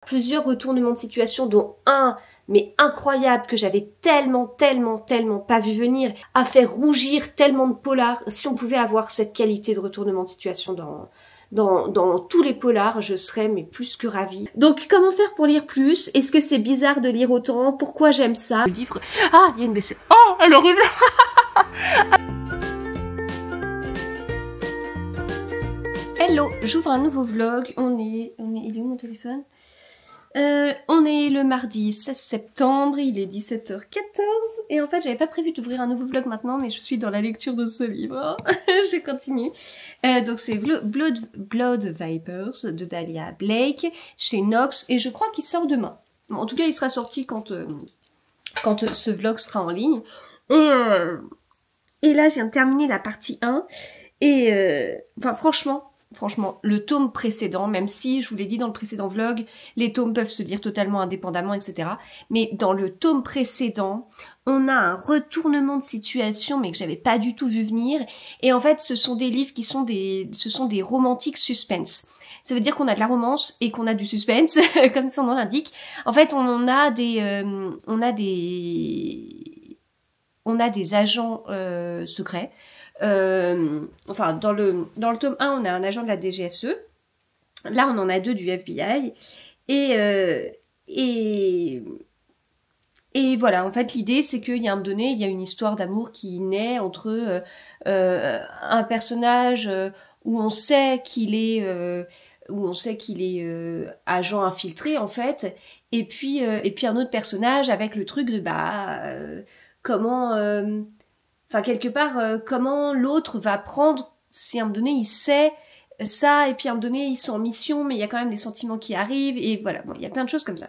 Plusieurs retournements de situation, dont un, mais incroyable, que j'avais tellement pas vu venir, à faire rougir tellement de polars. Si on pouvait avoir cette qualité de retournement de situation dans tous les polars, je serais mais plus que ravie. Donc comment faire pour lire plus? Est-ce que c'est bizarre de lire autant? Pourquoi j'aime ça? Le livre... Ah, il y a une blessure. Oh, elle est horrible. Hello, j'ouvre un nouveau vlog. Il est où mon téléphone? On est le mardi 16 septembre, il est 17h14 et en fait j'avais pas prévu d'ouvrir un nouveau vlog maintenant, mais je suis dans la lecture de ce livre. Je continue. Donc c'est Blood Vipers de Dahlia Blake chez Knox et je crois qu'il sort demain. Bon, en tout cas il sera sorti quand ce vlog sera en ligne. Et là je viens de terminer la partie 1 et enfin Franchement, le tome précédent, même si, je vous l'ai dit dans le précédent vlog, les tomes peuvent se lire totalement indépendamment, etc. Mais dans le tome précédent, on a un retournement de situation, mais que j'avais pas du tout vu venir. Et en fait, ce sont des livres qui sont des romantiques suspense. Ça veut dire qu'on a de la romance et qu'on a du suspense, comme son nom l'indique. En fait, on a des agents secrets. Enfin, dans le tome 1, on a un agent de la DGSE. Là, on en a 2 du FBI. Et voilà, en fait, l'idée, c'est qu'il y a un moment donné, il y a une histoire d'amour qui naît entre un personnage où on sait qu'il est agent infiltré, en fait, et puis un autre personnage avec le truc de comment... Enfin, quelque part, comment l'autre va prendre si à un moment donné il sait ça, et puis à un moment donné ils sont en mission, mais il y a quand même des sentiments qui arrivent, et voilà, bon, il y a plein de choses comme ça.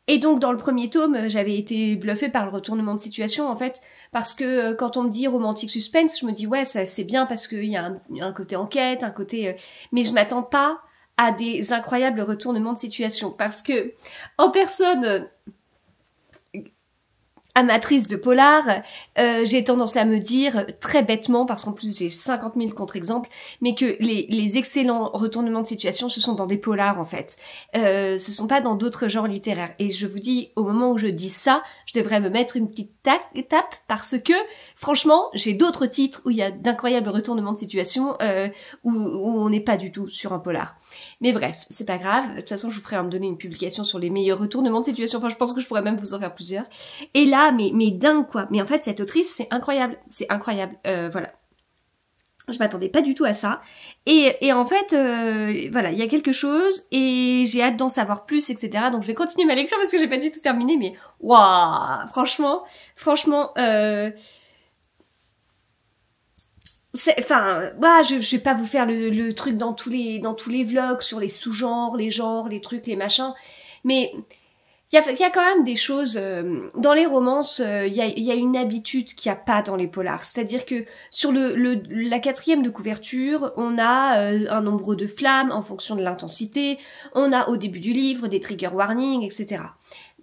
Et donc dans le premier tome, j'avais été bluffée par le retournement de situation, en fait, parce que quand on me dit romantique suspense, je me dis ouais, ça c'est bien parce qu'il y a un côté enquête, un côté... mais je m'attends pas à des incroyables retournements de situation, parce que en personne... amatrice de polar, j'ai tendance à me dire très bêtement, parce qu'en plus j'ai 50 000 contre-exemples, mais que les excellents retournements de situation, ce sont dans des polars en fait. Ce sont pas dans d'autres genres littéraires. Et je vous dis, au moment où je dis ça, je devrais me mettre une petite tape, parce que franchement, j'ai d'autres titres où il y a d'incroyables retournements de situation, où on n'est pas du tout sur un polar. Mais bref, c'est pas grave. De toute façon, je vous ferai me donner une publication sur les meilleurs retournements de situation. Enfin, je pense que je pourrais même vous en faire plusieurs. Et là, mais dingue quoi. Mais en fait, cette autrice, c'est incroyable. C'est incroyable. Voilà. Je m'attendais pas du tout à ça. Et en fait, voilà, il y a quelque chose et j'ai hâte d'en savoir plus, etc. Donc je vais continuer ma lecture parce que j'ai pas du tout terminé. Mais waouh, franchement. Enfin, voilà, je vais pas vous faire le truc dans tous les vlogs sur les sous-genres, les genres, les trucs, les machins, mais il y a quand même des choses dans les romances. Il y a une habitude qu'il n'y a pas dans les polars, c'est-à-dire que sur la 4e de couverture, on a un nombre de flammes en fonction de l'intensité. On a au début du livre des trigger warnings, etc.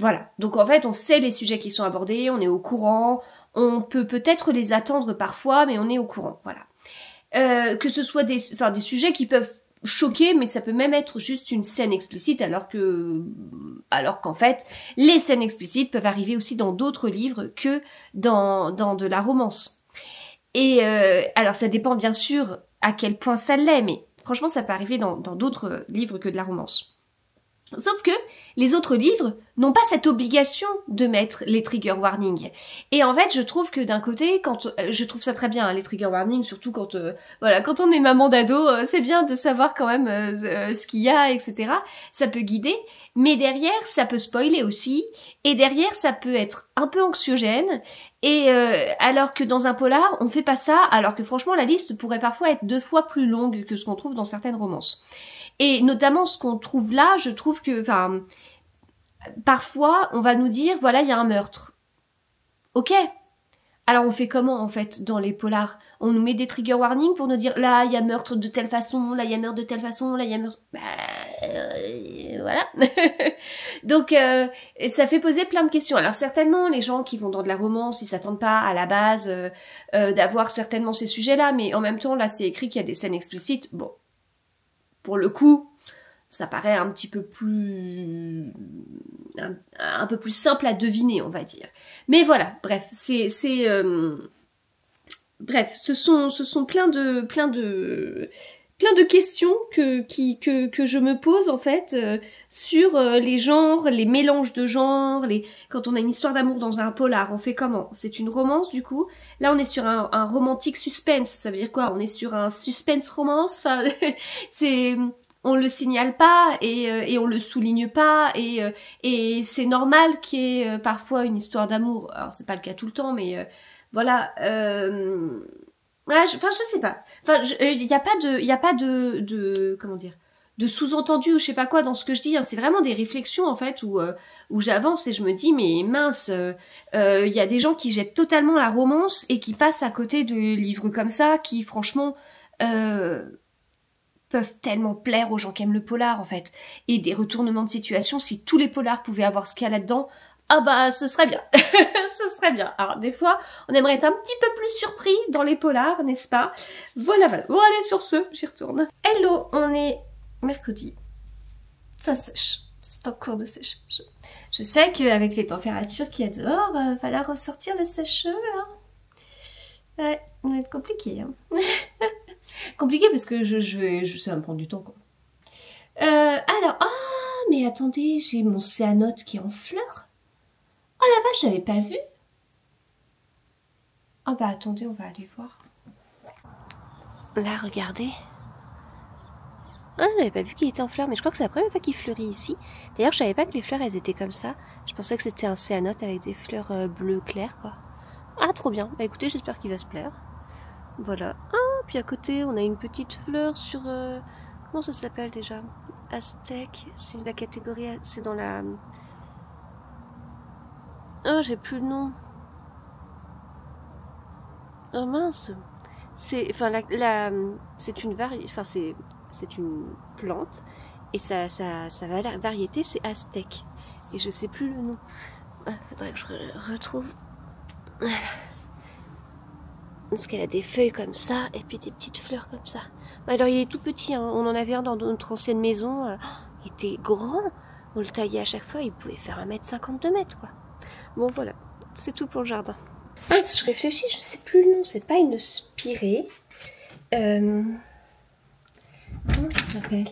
Voilà. Donc en fait, on sait les sujets qui sont abordés, on est au courant. On peut peut-être les attendre parfois, mais on est au courant, voilà. Que ce soit des sujets qui peuvent choquer, mais ça peut même être juste une scène explicite, alors qu'en fait, les scènes explicites peuvent arriver aussi dans d'autres livres que dans de la romance. Et alors ça dépend bien sûr à quel point ça l'est, mais franchement ça peut arriver dans d'autres livres que de la romance. Sauf que les autres livres n'ont pas cette obligation de mettre les trigger warnings. Et en fait, je trouve que d'un côté, je trouve ça très bien, hein, les trigger warnings, surtout quand on est maman d'ado, c'est bien de savoir quand même ce qu'il y a, etc. Ça peut guider, mais derrière, ça peut spoiler aussi, et derrière, ça peut être un peu anxiogène, et alors que dans un polar, on fait pas ça, alors que franchement, la liste pourrait parfois être 2 fois plus longue que ce qu'on trouve dans certaines romances. Et notamment ce qu'on trouve là, je trouve que, enfin, parfois on va nous dire, voilà, il y a un meurtre. Ok. Alors on fait comment en fait dans les polars? On nous met des trigger warnings pour nous dire, là il y a meurtre de telle façon, là il y a meurtre de telle façon, là il y a meurtre... voilà. Donc ça fait poser plein de questions. Alors certainement les gens qui vont dans de la romance, ils s'attendent pas à la base d'avoir certainement ces sujets-là, mais en même temps là c'est écrit qu'il y a des scènes explicites. Bon. Pour le coup, ça paraît un petit peu plus... un peu plus simple à deviner, on va dire. Mais voilà, bref, bref, ce sont plein de questions que je me pose en fait sur les genres, les mélanges de genres, quand on a une histoire d'amour dans un polar, on fait comment? C'est une romance du coup. Là on est sur un romantique suspense, ça veut dire quoi? On est sur un suspense romance, enfin on le signale pas et on le souligne pas et c'est normal qu'il y ait parfois une histoire d'amour. Alors c'est pas le cas tout le temps, mais voilà. Ouais, je sais pas. Enfin, il y a pas de comment dire, de sous-entendu ou je sais pas quoi dans ce que je dis. Hein. C'est vraiment des réflexions en fait où j'avance et je me dis mais mince, il y a des gens qui jettent totalement la romance et qui passent à côté de livres comme ça qui franchement peuvent tellement plaire aux gens qui aiment le polar en fait. Et des retournements de situation, si tous les polars pouvaient avoir ce qu'il y a là-dedans, ah bah ce serait bien. Ce serait bien. Alors des fois, on aimerait être un petit peu plus surpris dans les polars, n'est-ce pas? Voilà. Bon allez, sur ce, j'y retourne. Hello, on est mercredi. Ça sèche. C'est en cours de séchage. Je sais qu'avec les températures qu'il y a dehors, va falloir ressortir le sèche-cheveux. Hein. Ouais, ça va être compliqué. Hein. Compliqué parce que ça va me prendre du temps quoi. Alors, mais attendez, j'ai mon céanote qui est en fleurs. Oh la vache, j'avais pas vu. Oh bah attendez, on va aller voir. Là, regardez. Ah, j'avais pas vu qu'il était en fleurs, mais je crois que c'est la première fois qu'il fleurit ici. D'ailleurs, je savais pas que les fleurs, elles étaient comme ça. Je pensais que c'était un céanote avec des fleurs bleues claires, quoi. Ah, trop bien. Bah écoutez, j'espère qu'il va se plaire. Voilà. Ah, puis à côté, on a une petite fleur sur... comment ça s'appelle déjà? Aztèque. C'est la catégorie... C'est dans la... Ah, j'ai plus le nom. Oh mince. C'est... Enfin, c'est une c'est une plante. Et sa variété, c'est Aztèque. Et je sais plus le nom. Ah, faudrait que je retrouve... Voilà. Parce qu'elle a des feuilles comme ça, et puis des petites fleurs comme ça. Alors il est tout petit, hein. On en avait un dans notre ancienne maison. Il était grand. On le taillait à chaque fois, il pouvait faire 1,50 m, 2 mètres, quoi. Bon voilà, c'est tout pour le jardin. Ah, je réfléchis, je sais plus le nom, c'est pas une spirée. Comment ça s'appelle?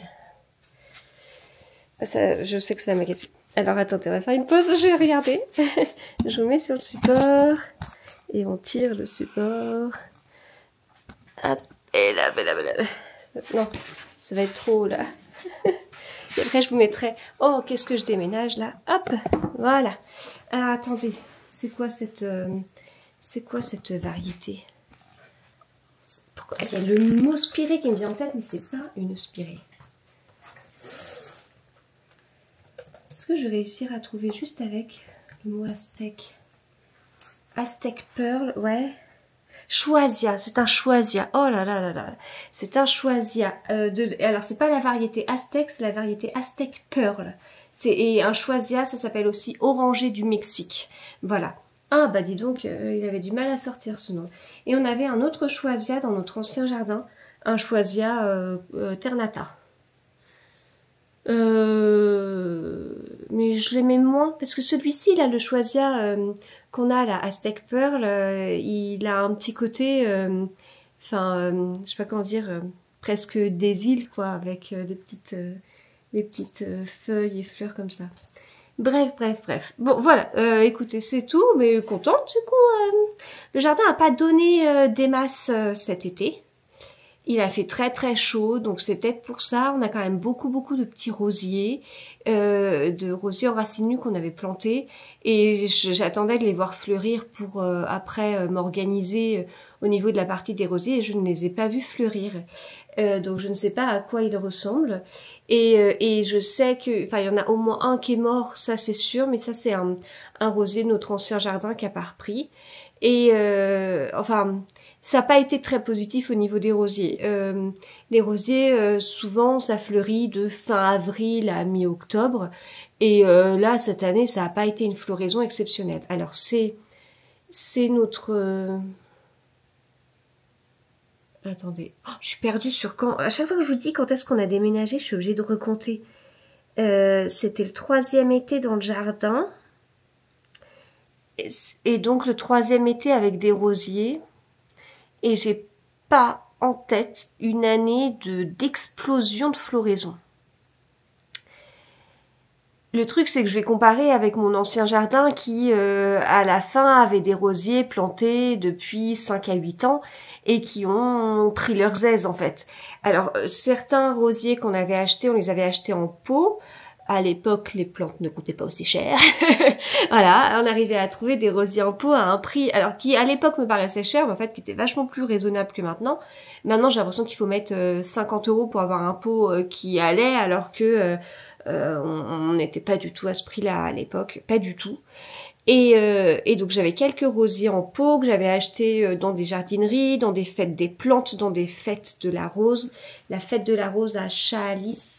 Je sais que c'est la magazine. Alors attendez, on va faire une pause, je vais regarder. Je vous mets sur le support. Et on tire le support. Hop, et là. Non, ça va être trop là. Et après je vous mettrai... Oh, qu'est-ce que je déménage là. Hop, voilà. Alors attendez, c'est quoi cette variété? Pourquoi il y a le mot spirée qui me vient en tête, mais c'est pas une spirée. Est-ce que je vais réussir à trouver juste avec le mot aztèque? Aztec Pearl, ouais. Choisia, c'est un choisia. Oh là là là là. C'est un choisia. Alors, c'est pas la variété Aztec, c'est la variété Aztec Pearl. Et un choisia, ça s'appelle aussi orangé du Mexique. Voilà. Ah, bah dis donc, il avait du mal à sortir ce nom. Et on avait un autre choisia dans notre ancien jardin. Un choisia Ternata. Mais je l'aimais moins parce que celui-ci là, le choisia qu'on a là, Aztec Pearl, il a un petit côté, je sais pas comment dire, presque des îles quoi, avec des petites feuilles et fleurs comme ça. Bref. Bon voilà, écoutez, c'est tout, mais contente du coup. Le jardin n'a pas donné des masses cet été. Il a fait très très chaud, donc c'est peut-être pour ça. On a quand même beaucoup de petits rosiers, de rosiers en racines nues qu'on avait plantés. Et j'attendais de les voir fleurir pour après m'organiser au niveau de la partie des rosiers. Et je ne les ai pas vus fleurir. Donc je ne sais pas à quoi ils ressemblent. Et je sais que, enfin il y en a au moins un qui est mort, ça c'est sûr. Mais ça c'est un rosier de notre ancien jardin qui a pas repris. Et ça n'a pas été très positif au niveau des rosiers. Les rosiers, souvent, ça fleurit de fin avril à mi-octobre. Et là, cette année, ça n'a pas été une floraison exceptionnelle. Alors, c'est notre... Attendez, oh, je suis perdue sur quand. À chaque fois que je vous dis quand est-ce qu'on a déménagé, je suis obligée de recompter. C'était le 3e été dans le jardin. Et donc le 3e été avec des rosiers. Et j'ai pas en tête une année d'explosion de floraison. Le truc, c'est que je vais comparer avec mon ancien jardin qui, à la fin, avait des rosiers plantés depuis 5 à 8 ans et qui ont pris leurs aises, en fait. Alors, certains rosiers qu'on avait achetés, on les avait achetés en pot. À l'époque, les plantes ne coûtaient pas aussi cher. Voilà, on arrivait à trouver des rosiers en pot à un prix, alors qui à l'époque me paraissait cher, mais en fait qui était vachement plus raisonnable que maintenant. Maintenant, j'ai l'impression qu'il faut mettre 50 € pour avoir un pot qui allait, alors que on n'était pas du tout à ce prix-là à l'époque, pas du tout. Et donc j'avais quelques rosiers en pot que j'avais achetés dans des jardineries, dans des fêtes des plantes, dans des fêtes de la rose. La fête de la rose à Chaalis.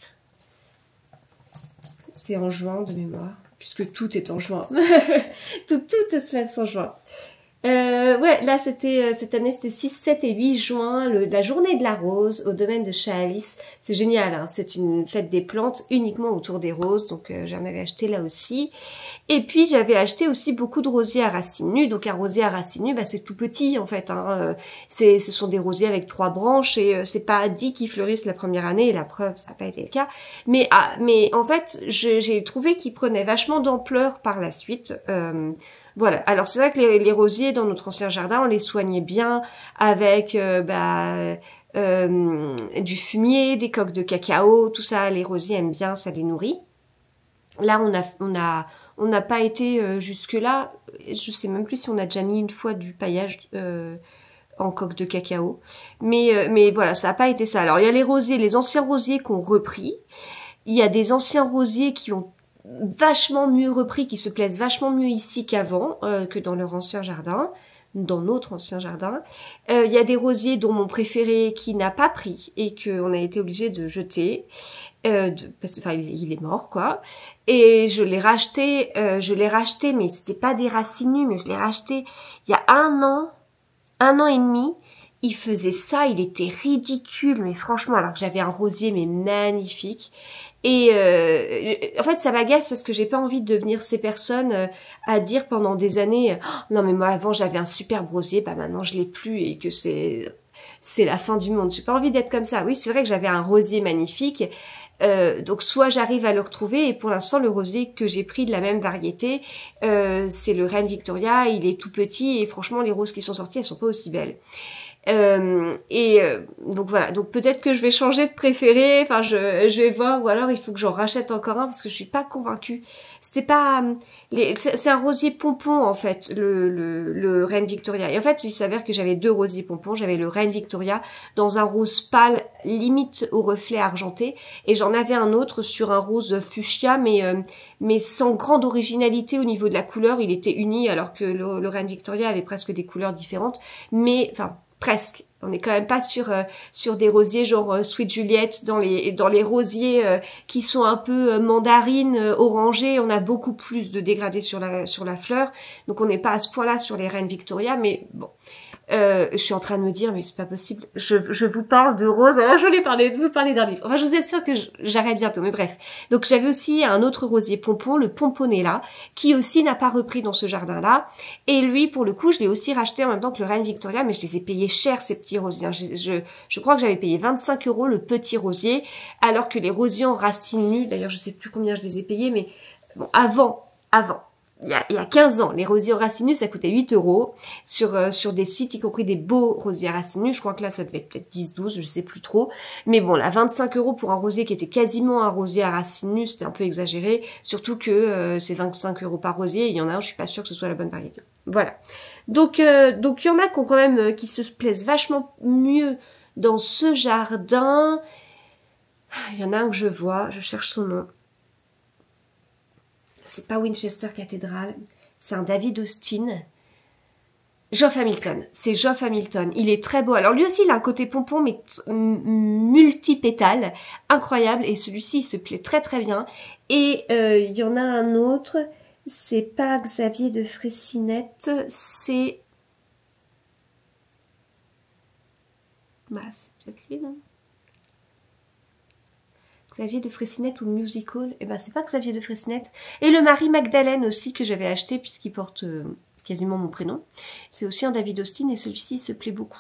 C'est en juin de mémoire, puisque tout est en juin. tout se passe en juin. Ouais, là c'était cette année c'était 6, 7 et 8 juin, la journée de la rose au domaine de Chaalis. C'est génial, hein, c'est une fête des plantes uniquement autour des roses, donc j'en avais acheté là aussi. Et puis j'avais acheté aussi beaucoup de rosiers à racines nues. Donc un rosier à racines nues, bah, c'est tout petit en fait. Hein. Ce sont des rosiers avec 3 branches et c'est pas dit qu'ils fleurissent la première année. Et la preuve, ça n'a pas été le cas. Mais en fait, j'ai trouvé qu'ils prenaient vachement d'ampleur par la suite. Voilà. Alors c'est vrai que les rosiers dans notre ancien jardin, on les soignait bien avec du fumier, des coques de cacao, tout ça. Les rosiers aiment bien, ça les nourrit. Là, on n'a pas été jusque-là. Je sais même plus si on a déjà mis une fois du paillage en coque de cacao. Mais voilà, ça n'a pas été ça. Alors, il y a les rosiers, les anciens rosiers qui ont repris. Il y a des anciens rosiers qui ont vachement mieux repris, qui se plaisent vachement mieux ici qu'avant, que dans leur ancien jardin, dans notre ancien jardin. Il y a des rosiers dont mon préféré qui n'a pas pris et qu'on a été obligé de jeter. Enfin, il est mort, quoi. Et je l'ai racheté, mais c'était pas des racines nues, mais je l'ai racheté il y a 1 an et demi. Il faisait ça, il était ridicule, mais franchement, alors que j'avais un rosier, mais magnifique. Et en fait, ça m'agace parce que j'ai pas envie de devenir ces personnes à dire pendant des années oh, non mais moi avant j'avais un superbe rosier, bah maintenant je l'ai plus et que c'est la fin du monde. J'ai pas envie d'être comme ça. Oui, c'est vrai que j'avais un rosier magnifique. Donc soit j'arrive à le retrouver et pour l'instant le rosier que j'ai pris de la même variété c'est le Reine Victoria, il est tout petit et franchement les roses qui sont sorties elles sont pas aussi belles. Donc voilà, donc peut-être que je vais changer de préféré, enfin je vais voir ou alors il faut que j'en rachète encore un parce que je suis pas convaincue. C'était pas c'est un rosier pompon en fait le Reine Victoria. Et en fait, il s'avère que j'avais 2 rosiers pompons, j'avais le Reine Victoria dans un rose pâle limite au reflet argenté et j'en avais un autre sur un rose fuchsia mais sans grande originalité au niveau de la couleur, il était uni alors que le Reine Victoria avait presque des couleurs différentes, mais enfin presque. On n'est quand même pas sur des rosiers genre Sweet Juliette dans les rosiers qui sont un peu mandarines, orangées. On a beaucoup plus de dégradés sur la fleur. Donc on n'est pas à ce point-là sur les Reines Victoria, mais bon. Je suis en train de me dire, mais c'est pas possible. Je vous parle de rose. Alors, je voulais vous parler d'un livre. Enfin, je vous assure que j'arrête bientôt. Mais bref. Donc, j'avais aussi un autre rosier pompon, le Pomponella, qui aussi n'a pas repris dans ce jardin-là. Et lui, pour le coup, je l'ai aussi racheté en même temps que le Reine Victoria, mais je les ai payés cher, ces petits rosiers. Je crois que j'avais payé 25 € le petit rosier, alors que les rosiers en racines nues, d'ailleurs, je sais plus combien je les ai payés, mais bon, avant. Il y a 15 ans, les rosiers racinus, ça coûtait 8 € sur des sites, y compris des beaux rosiers racinus. Je crois que là, ça devait être peut-être 10, 12, je sais plus trop. Mais bon, là, 25 € pour un rosier qui était quasiment un rosier à racinus, c'était un peu exagéré. Surtout que c'est 25 € par rosier. Il y en a un, je suis pas sûre que ce soit la bonne variété. Voilà. Donc il y en a qui ont quand même, qui se plaisent vachement mieux dans ce jardin. Il y en a un que je vois, je cherche son nom. C'est pas Winchester Cathedral, c'est un David Austin. Geoff Hamilton, c'est Geoff Hamilton. Il est très beau. Alors lui aussi, il a un côté pompon, mais multipétale, incroyable. Et celui-ci, il se plaît très très bien. Et il y en a un autre, c'est pas Xavier de Fraissinet, c'est... Bah, c'est peut-être lui, non? Xavier de Freycinet ou Musical? Eh ben, c'est pas Xavier de Freycinet. Et le Marie Magdalene aussi, que j'avais acheté, puisqu'il porte quasiment mon prénom. C'est aussi un David Austin, et celui-ci se plaît beaucoup.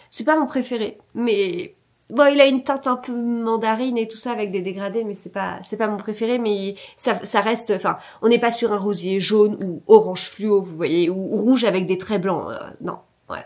C'est pas mon préféré, mais... Bon, il a une teinte un peu mandarine et tout ça, avec des dégradés, mais c'est pas mon préféré, mais ça reste... Enfin, on n'est pas sur un rosier jaune ou orange fluo, vous voyez, ou rouge avec des traits blancs. Non. Ouais,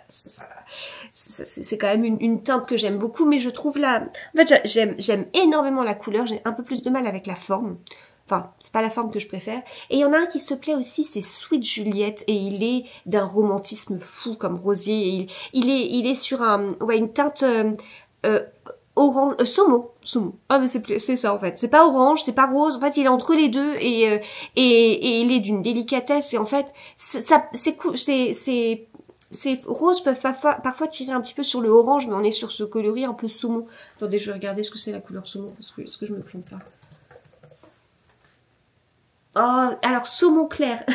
c'est quand même une teinte que j'aime beaucoup, mais je trouve la... En fait, j'aime énormément la couleur, j'ai un peu plus de mal avec la forme. Enfin, c'est pas la forme que je préfère. Et il y en a un qui se plaît aussi, c'est Sweet Juliette, et il est d'un romantisme fou comme rosier. Et il est sur une teinte orange, saumon. Ah, mais c'est ça en fait. C'est pas orange, c'est pas rose. En fait, il est entre les deux et il est d'une délicatesse. Et en fait, c'est cool, ces roses peuvent parfois tirer un petit peu sur le orange, mais on est sur ce coloris un peu saumon. Attendez, je vais regarder ce que c'est la couleur saumon, parce que est-ce que je me plante pas? Oh, alors saumon clair. Je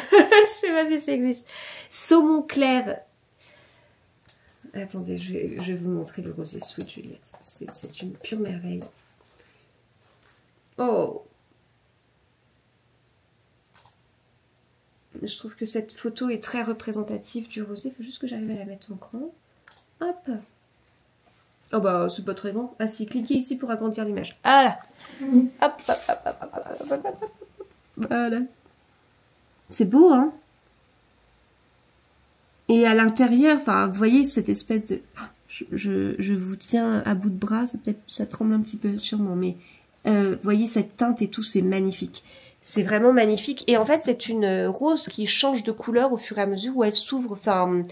sais pas si ça existe. Saumon clair. Attendez, je vais vous montrer le rosé Sweet Juliette. C'est une pure merveille. Oh! Je trouve que cette photo est très représentative du rosé. Il faut juste que j'arrive à la mettre en grand. Hop! Oh bah, c'est pas très grand. Ah si, cliquez ici pour agrandir l'image. Voilà! Hop, hop, hop, hop, hop, hop, hop, hop, hop. Voilà. C'est beau, hein? Et à l'intérieur, enfin, vous voyez cette espèce de... Je vous tiens à bout de bras, ça tremble un petit peu sûrement, mais vous voyez cette teinte et tout, c'est magnifique. C'est vraiment magnifique. Et en fait, c'est une rose qui change de couleur au fur et à mesure où elle s'ouvre. Enfin,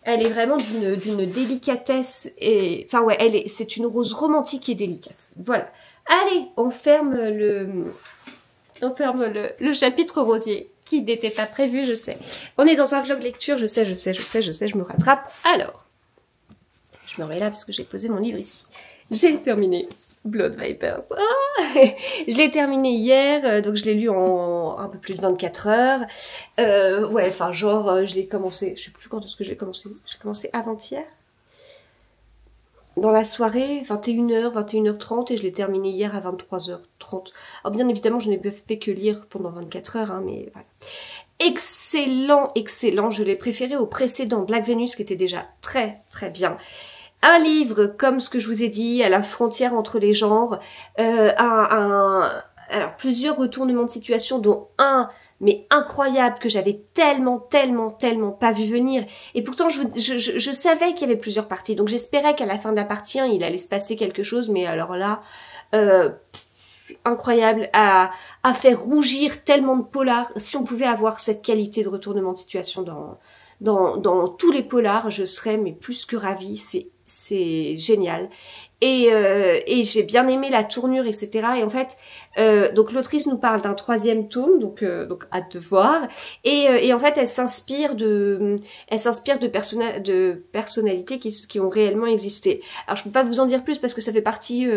elle est vraiment d'une délicatesse. Et enfin, ouais, c'est une rose romantique et délicate. Voilà. Allez, on ferme le chapitre rosier, qui n'était pas prévu, je sais. On est dans un vlog lecture, je sais, je me rattrape. Alors, je me remets là parce que j'ai posé mon livre ici. J'ai terminé Blood Vipers. Ah, je l'ai terminé hier, donc je l'ai lu en un peu plus de 24 heures. Ouais, enfin genre, je l'ai commencé, je sais plus quand est-ce que je l'ai commencé. J'ai commencé avant-hier. Dans la soirée, 21h, 21h30, et je l'ai terminé hier à 23h30. Alors bien évidemment, je n'ai fait que lire pendant 24 heures, hein, mais voilà. Excellent, excellent. Je l'ai préféré au précédent Black Venus, qui était déjà très, très bien. Un livre, comme ce que je vous ai dit, à la frontière entre les genres. Alors, plusieurs retournements de situation, dont un... mais incroyable, que j'avais tellement pas vu venir. Et pourtant, je savais qu'il y avait plusieurs parties. Donc j'espérais qu'à la fin de la partie 1, il allait se passer quelque chose. Mais alors là, incroyable, à faire rougir tellement de polars. Si on pouvait avoir cette qualité de retournement de situation dans tous les polars, je serais mais plus que ravie. C'est génial. Et j'ai bien aimé la tournure, etc. Et en fait, donc l'autrice nous parle d'un 3e tome, donc hâte de voir. Et en fait, elle s'inspire de personnalités qui ont réellement existé. Alors je peux pas vous en dire plus parce que ça fait partie,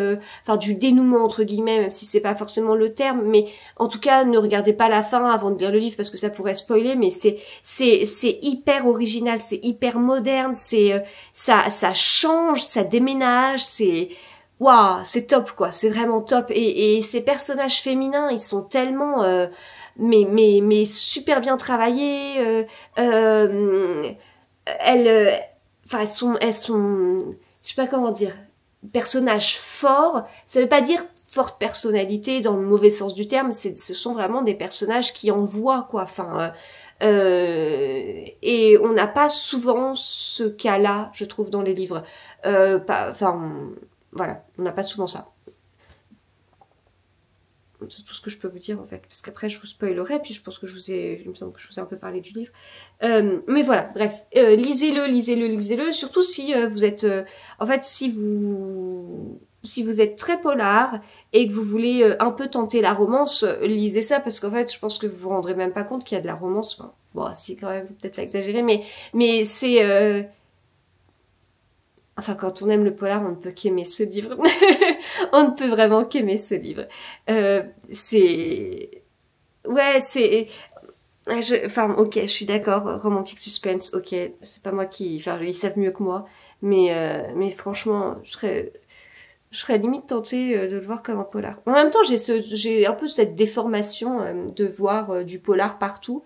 du dénouement entre guillemets, même si c'est pas forcément le terme. Mais en tout cas, ne regardez pas la fin avant de lire le livre parce que ça pourrait spoiler. Mais c'est hyper original, c'est hyper moderne, ça change, ça déménage, waouh, c'est top quoi, c'est vraiment top. Et ces personnages féminins, ils sont tellement mais super bien travaillés. Elles sont, je sais pas comment dire, personnages forts. Ça veut pas dire forte personnalité dans le mauvais sens du terme. Ce sont vraiment des personnages qui envoient quoi. Et on n'a pas souvent ce cas-là, je trouve, dans les livres. Voilà, on n'a pas souvent ça. C'est tout ce que je peux vous dire en fait, parce qu'après je vous spoilerai, puis je pense que il me semble que je vous ai un peu parlé du livre. Mais voilà, bref, lisez-le, surtout si vous êtes, en fait, si vous êtes très polar et que vous voulez un peu tenter la romance, lisez ça, parce qu'en fait, je pense que vous vous rendrez même pas compte qu'il y a de la romance. Enfin, bon, si quand même, peut-être pas exagérer, mais c'est... Enfin, quand on aime le polar, on ne peut qu'aimer ce livre. On ne peut vraiment qu'aimer ce livre. Ouais, c'est... ok, je suis d'accord, romantique suspense, ok, c'est pas moi qui... Enfin, ils savent mieux que moi. Mais franchement, je serais limite tentée de le voir comme un polar. En même temps, j'ai un peu cette déformation de voir du polar partout.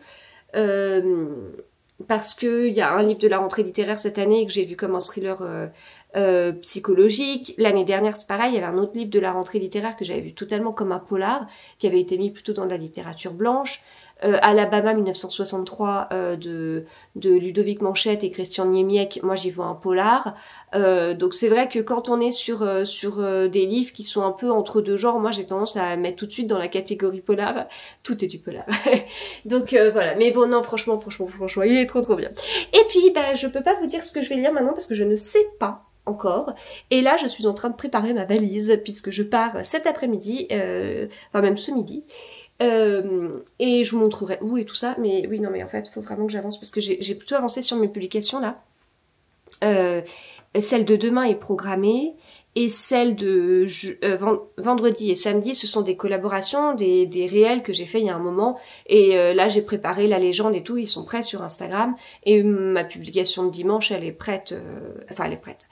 Euh, Parce qu'il y a un livre de la rentrée littéraire cette année que j'ai vu comme un thriller psychologique. L'année dernière, c'est pareil, il y avait un autre livre de la rentrée littéraire que j'avais vu totalement comme un polar, qui avait été mis plutôt dans de la littérature blanche. Alabama 1963 de Ludovic Manchette et Christian Niemiec, moi j'y vois un polar. Donc c'est vrai que quand on est sur des livres qui sont un peu entre deux genres, moi j'ai tendance à mettre tout de suite dans la catégorie polar. Tout est du polar. Donc voilà, mais bon non, franchement, il est trop bien. Et puis bah je peux pas vous dire ce que je vais lire maintenant parce que je ne sais pas encore. Et là, je suis en train de préparer ma valise puisque je pars cet après-midi, enfin même ce midi. Et je vous montrerai où et tout ça. Mais oui, non, mais en fait, il faut vraiment que j'avance parce que j'ai plutôt avancé sur mes publications là. Celle de demain est programmée. Et celle de vendredi et samedi, ce sont des collaborations, des réels que j'ai fait il y a un moment. Et là, j'ai préparé la légende et tout, ils sont prêts sur Instagram. Et ma publication de dimanche, elle est prête. Enfin, elle est prête.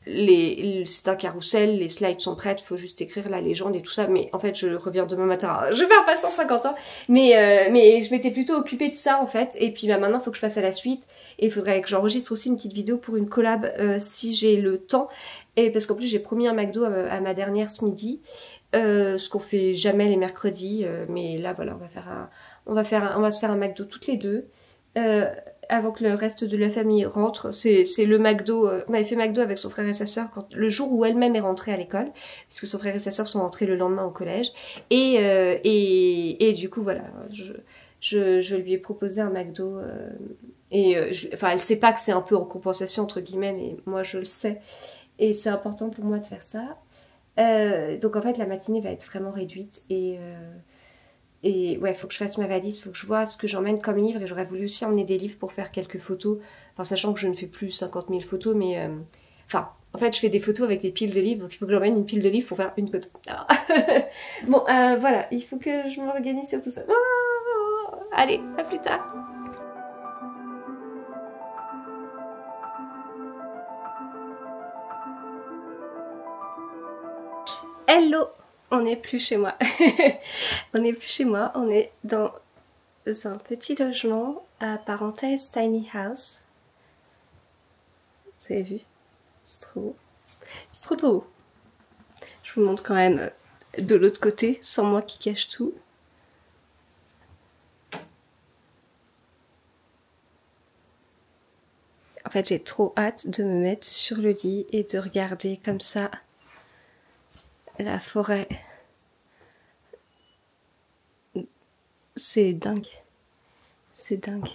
C'est un carrousel, les slides sont prêtes, faut juste écrire la légende et tout ça. Mais en fait, je reviens demain matin. Je vais faire pas 150 ans. Mais je m'étais plutôt occupée de ça en fait. Et puis bah, maintenant, il faut que je passe à la suite. Et il faudrait que j'enregistre aussi une petite vidéo pour une collab si j'ai le temps. Et parce qu'en plus, j'ai promis un McDo à ma dernière ce midi. Ce qu'on fait jamais les mercredis. Mais là, voilà, on va se faire un McDo toutes les deux. Avant que le reste de la famille rentre. C'est le McDo. On avait fait McDo avec son frère et sa sœur le jour où elle-même est rentrée à l'école, puisque son frère et sa sœur sont rentrés le lendemain au collège. Et du coup, voilà, je lui ai proposé un McDo. Enfin, elle sait pas que c'est un peu en compensation entre guillemets, mais moi je le sais. Et c'est important pour moi de faire ça. Donc en fait, la matinée va être vraiment réduite et ouais, faut que je fasse ma valise, faut que je vois ce que j'emmène comme livre. Et j'aurais voulu aussi emmener des livres pour faire quelques photos. Enfin, sachant que je ne fais plus 50 000 photos, mais... Enfin, en fait, je fais des photos avec des piles de livres. Donc, il faut que j'emmène une pile de livres pour faire une photo. Alors... Bon, voilà. Il faut que je m'organise sur tout ça. Oh, allez, à plus tard. Hello! On n'est plus chez moi. On n'est plus chez moi. On est dans un petit logement à parenthèse tiny house. Vous avez vu? C'est trop beau. C'est trop beau. Je vous montre quand même de l'autre côté, sans moi qui cache tout. En fait, j'ai trop hâte de me mettre sur le lit et de regarder comme ça la forêt. C'est dingue. C'est dingue.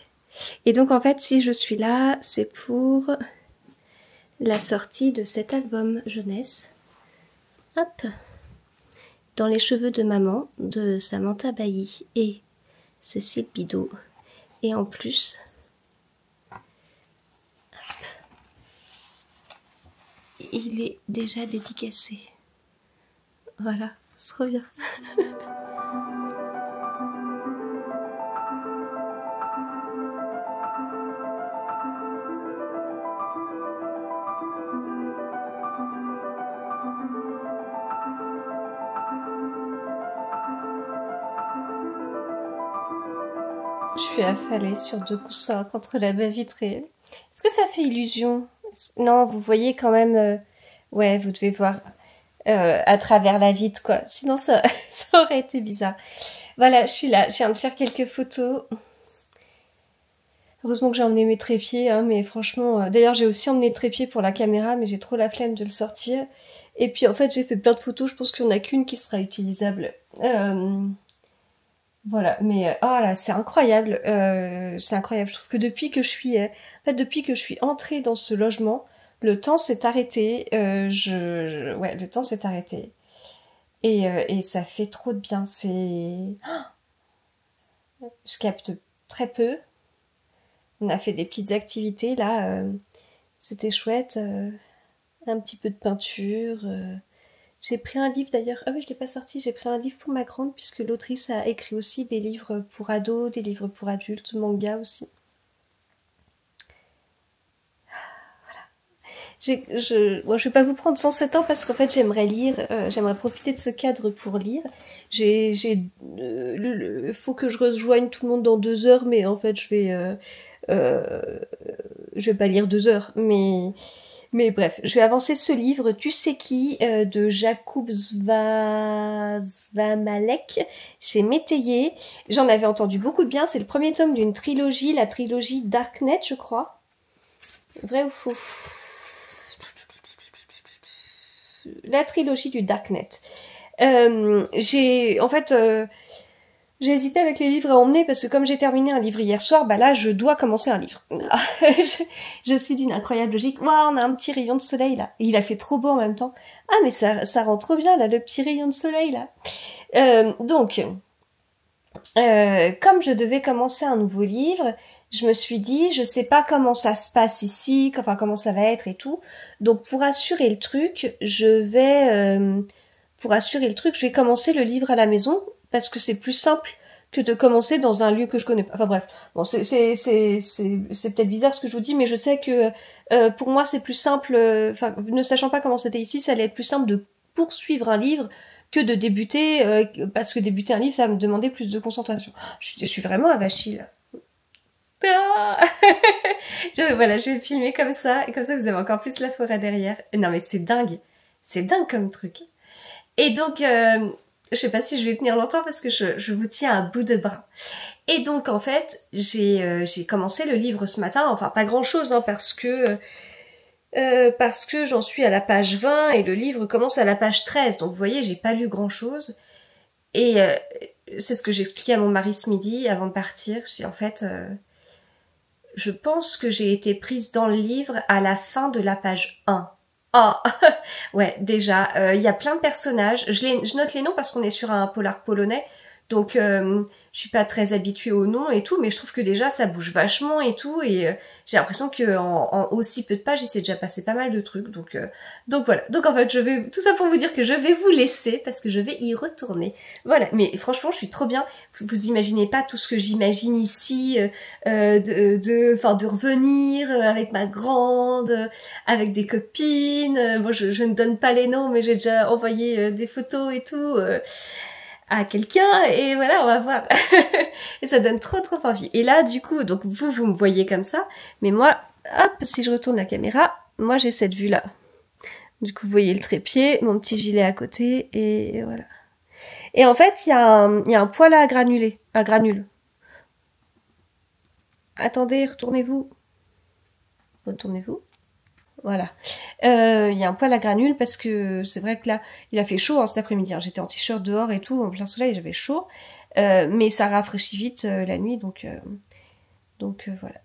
Et donc en fait, si je suis là, c'est pour la sortie de cet album jeunesse. Hop. Dans les cheveux de maman, de Samantha Bailly et Cécile Bidot. Et en plus... Hop, il est déjà dédicacé. Voilà, c'est trop bien. Je suis affalée sur 2 coussins contre la baie vitrée. Est-ce que ça fait illusion? Non, vous voyez quand même... Ouais, vous devez voir à travers la vitre, quoi. Sinon, ça aurait été bizarre. Voilà, je suis là. Je viens de faire quelques photos. Heureusement que j'ai emmené mes trépieds, hein, mais franchement... D'ailleurs, j'ai aussi emmené le trépied pour la caméra, mais j'ai trop la flemme de le sortir. Et puis, en fait, j'ai fait plein de photos. Je pense qu'il n'y en a qu'une qui sera utilisable. Voilà, mais oh là, c'est incroyable, c'est incroyable. Je trouve que depuis que je suis, depuis que je suis entrée dans ce logement, le temps s'est arrêté. Ouais, le temps s'est arrêté, et ça fait trop de bien. Je capte très peu. On a fait des petites activités là, c'était chouette. Un petit peu de peinture. J'ai pris un livre d'ailleurs, ah oui je l'ai pas sorti, j'ai pris un livre pour ma grande puisque l'autrice a écrit aussi des livres pour ados, des livres pour adultes, manga aussi. Voilà. Bon, je vais pas vous prendre 107 ans parce qu'en fait j'aimerais lire, j'aimerais profiter de ce cadre pour lire. Faut que je rejoigne tout le monde dans 2 heures, mais en fait je vais pas lire 2 heures, mais bref, je vais avancer ce livre, Tu sais qui, de Jakub Svamalek, chez Métayer. J'en avais entendu beaucoup de bien, c'est le premier tome d'une trilogie, la trilogie Darknet, je crois. Vrai ou faux? La trilogie du Darknet. J'ai hésité avec les livres à emmener parce que comme j'ai terminé un livre hier soir, bah là je dois commencer un livre. je suis d'une incroyable logique. Waouh, on a un petit rayon de soleil là. Et il a fait trop beau en même temps. Ah mais ça rend trop bien là, le petit rayon de soleil là. Comme je devais commencer un nouveau livre, je me suis dit, je sais pas comment ça se passe ici, enfin comment ça va être et tout. Donc pour assurer le truc, je vais commencer le livre à la maison parce que c'est plus simple que de commencer dans un lieu que je connais pas. Enfin bref, bon c'est peut-être bizarre ce que je vous dis, mais je sais que pour moi c'est plus simple. Enfin, ne sachant pas comment c'était ici, ça allait être plus simple de poursuivre un livre que de débuter, parce que débuter un livre, ça va me demander plus de concentration. Je suis vraiment avachie là. Ah voilà, je vais filmer comme ça, et comme ça vous avez encore plus la forêt derrière. Non mais c'est dingue comme truc. Et donc, je sais pas si je vais tenir longtemps parce que je vous tiens à bout de bras. Et donc en fait, j'ai commencé le livre ce matin, enfin pas grand chose, hein, parce que j'en suis à la page 20 et le livre commence à la page 13. Donc vous voyez, j'ai pas lu grand chose. Et c'est ce que j'expliquais à mon mari ce midi avant de partir. En fait, je pense que j'ai été prise dans le livre à la fin de la page 1. Ah, ouais, déjà, il y a plein de personnages. Je note les noms parce qu'on est sur un polar polonais. Donc, je suis pas très habituée aux noms et tout, mais je trouve que déjà, ça bouge vachement et tout. Et j'ai l'impression que en aussi peu de pages, il s'est déjà passé pas mal de trucs. Donc voilà. Donc en fait, tout ça pour vous dire que je vais vous laisser parce que je vais y retourner. Voilà. Mais franchement, je suis trop bien. Vous imaginez pas tout ce que j'imagine ici, de revenir avec ma grande, avec des copines. Bon, je ne donne pas les noms, mais j'ai déjà envoyé des photos et tout. À quelqu'un et voilà, on va voir. Et ça donne trop envie. Et là, du coup, donc vous me voyez comme ça, mais moi, hop, si je retourne la caméra, moi j'ai cette vue-là. Du coup, vous voyez le trépied, mon petit gilet à côté, et voilà. Et en fait, il y a un poêle à granules. Attendez, retournez-vous. Voilà. Il y a un poêle à granules parce que c'est vrai que là, il a fait chaud cet après-midi. Hein. J'étais en t-shirt dehors et tout, en plein soleil, j'avais chaud. Mais ça rafraîchit vite la nuit, donc voilà.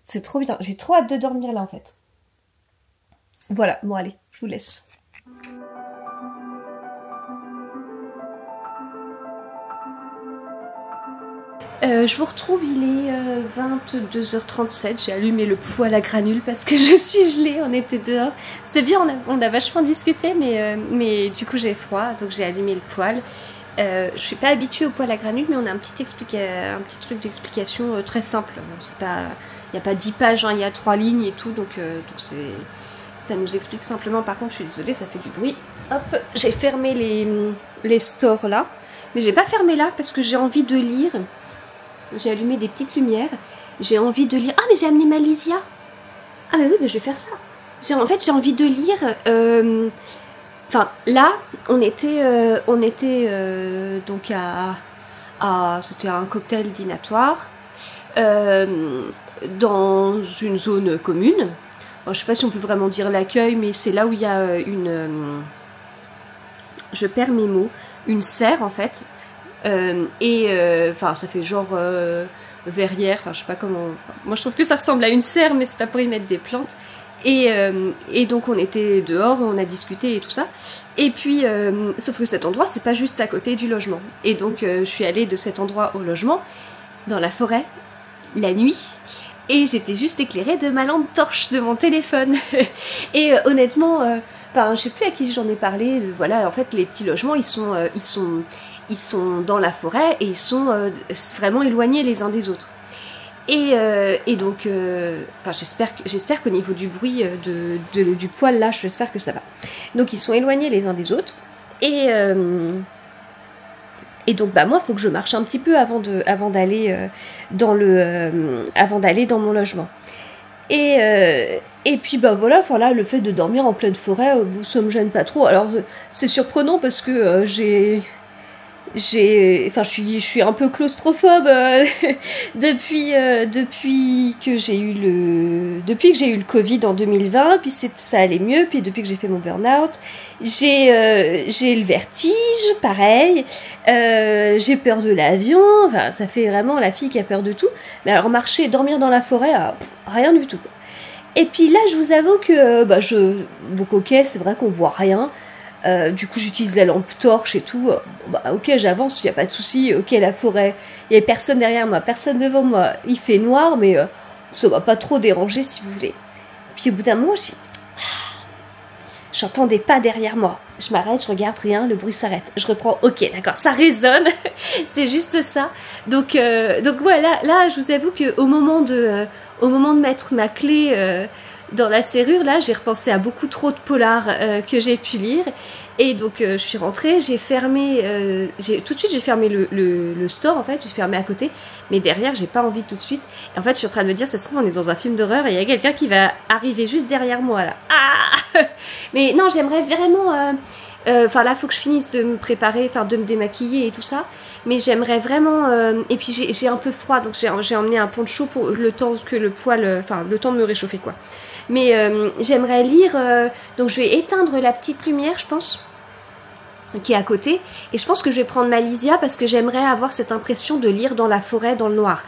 C'est trop bien. J'ai trop hâte de dormir là en fait. Voilà, bon allez, je vous laisse. Je vous retrouve, il est 22h37, j'ai allumé le poêle à granules parce que je suis gelée, on était dehors. C'était bien, on a vachement discuté, mais du coup j'ai froid, donc j'ai allumé le poêle. Je suis pas habituée au poêle à granules, mais on a un petit truc d'explication très simple. Il n'y a pas 10 pages, hein, il y a 3 lignes et tout, donc ça nous explique simplement. Par contre, je suis désolée, ça fait du bruit. Hop, j'ai fermé les stores là, mais j'ai pas fermé là parce que j'ai envie de lire. J'ai allumé des petites lumières. J'ai envie de lire. Ah, mais j'ai amené ma Lysia. Ah, mais oui, mais je vais faire ça. En fait, j'ai envie de lire. Enfin, là, on était donc c'était un cocktail dînatoire dans une zone commune. Bon, je sais pas si on peut vraiment dire l'accueil, mais c'est là où il y a je perds mes mots. Une serre, en fait. Enfin ça fait genre verrière, enfin je sais pas comment, moi je trouve que ça ressemble à une serre, mais c'est pas pour y mettre des plantes. Et donc on était dehors, on a discuté et tout ça, et puis sauf que cet endroit c'est pas juste à côté du logement, et donc je suis allée de cet endroit au logement dans la forêt la nuit, et j'étais juste éclairée de ma lampe torche de mon téléphone. Et honnêtement, enfin je sais plus à qui j'en ai parlé, voilà, en fait les petits logements ils sont dans la forêt et ils sont vraiment éloignés les uns des autres. Et donc, j'espère qu'au niveau du bruit du poêle là, j'espère que ça va. Donc ils sont éloignés les uns des autres. Et donc bah moi, il faut que je marche un petit peu avant d'aller dans mon logement. Et puis bah voilà, enfin là, le fait de dormir en pleine forêt, ça me gêne pas trop. Alors c'est surprenant parce que je suis un peu claustrophobe depuis que j'ai eu le Covid en 2020, puis ça allait mieux, puis depuis que j'ai fait mon burn-out, j'ai le vertige, pareil, j'ai peur de l'avion, enfin ça fait vraiment la fille qui a peur de tout. Mais alors dormir dans la forêt, rien du tout. Et puis là, je vous avoue que donc ok, c'est vrai qu'on voit rien. Du coup j'utilise la lampe torche et tout, ok j'avance, il n'y a pas de souci, ok la forêt, il n'y a personne derrière moi, personne devant moi, il fait noir mais ça va pas trop déranger si vous voulez. Puis au bout d'un moment j'entends des pas derrière moi, je m'arrête, je regarde, rien, le bruit s'arrête, je reprends, ok d'accord, ça résonne, c'est juste ça. Donc voilà, là je vous avoue qu'au moment de mettre ma clé dans la serrure, là, j'ai repensé à beaucoup trop de polars que j'ai pu lire. Et donc, je suis rentrée, j'ai fermé... tout de suite, j'ai fermé le store, en fait. J'ai fermé à côté. Mais derrière, j'ai pas envie tout de suite. Et en fait, je suis en train de me dire, ça se trouve, on est dans un film d'horreur et il y a quelqu'un qui va arriver juste derrière moi, là. Ah mais non, j'aimerais vraiment... Enfin, là, il faut que je finisse de me préparer, enfin, de me démaquiller et tout ça. Mais j'aimerais vraiment... et puis, j'ai un peu froid, donc j'ai emmené un poncho pour le temps que le poêle... Enfin, le temps de me réchauffer, quoi. Mais j'aimerais lire, donc je vais éteindre la petite lumière, je pense, qui est à côté. Et je pense que je vais prendre ma lisia parce que j'aimerais avoir cette impression de lire dans la forêt, dans le noir.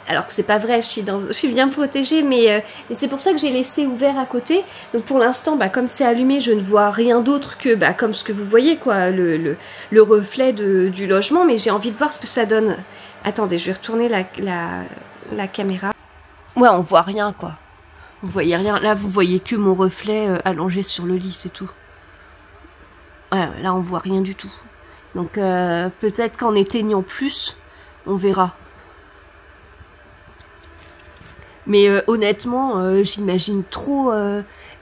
Alors que c'est pas vrai, je suis bien protégée, mais c'est pour ça que j'ai laissé ouvert à côté. Donc pour l'instant, comme c'est allumé, je ne vois rien d'autre que comme ce que vous voyez, quoi, le reflet du logement. Mais j'ai envie de voir ce que ça donne. Attendez, je vais retourner la caméra. Ouais, on voit rien, quoi. Vous voyez rien. Là, vous voyez que mon reflet allongé sur le lit, c'est tout. Ouais, là, on voit rien du tout. Donc, peut-être qu'en éteignant plus, on verra. Mais honnêtement, j'imagine trop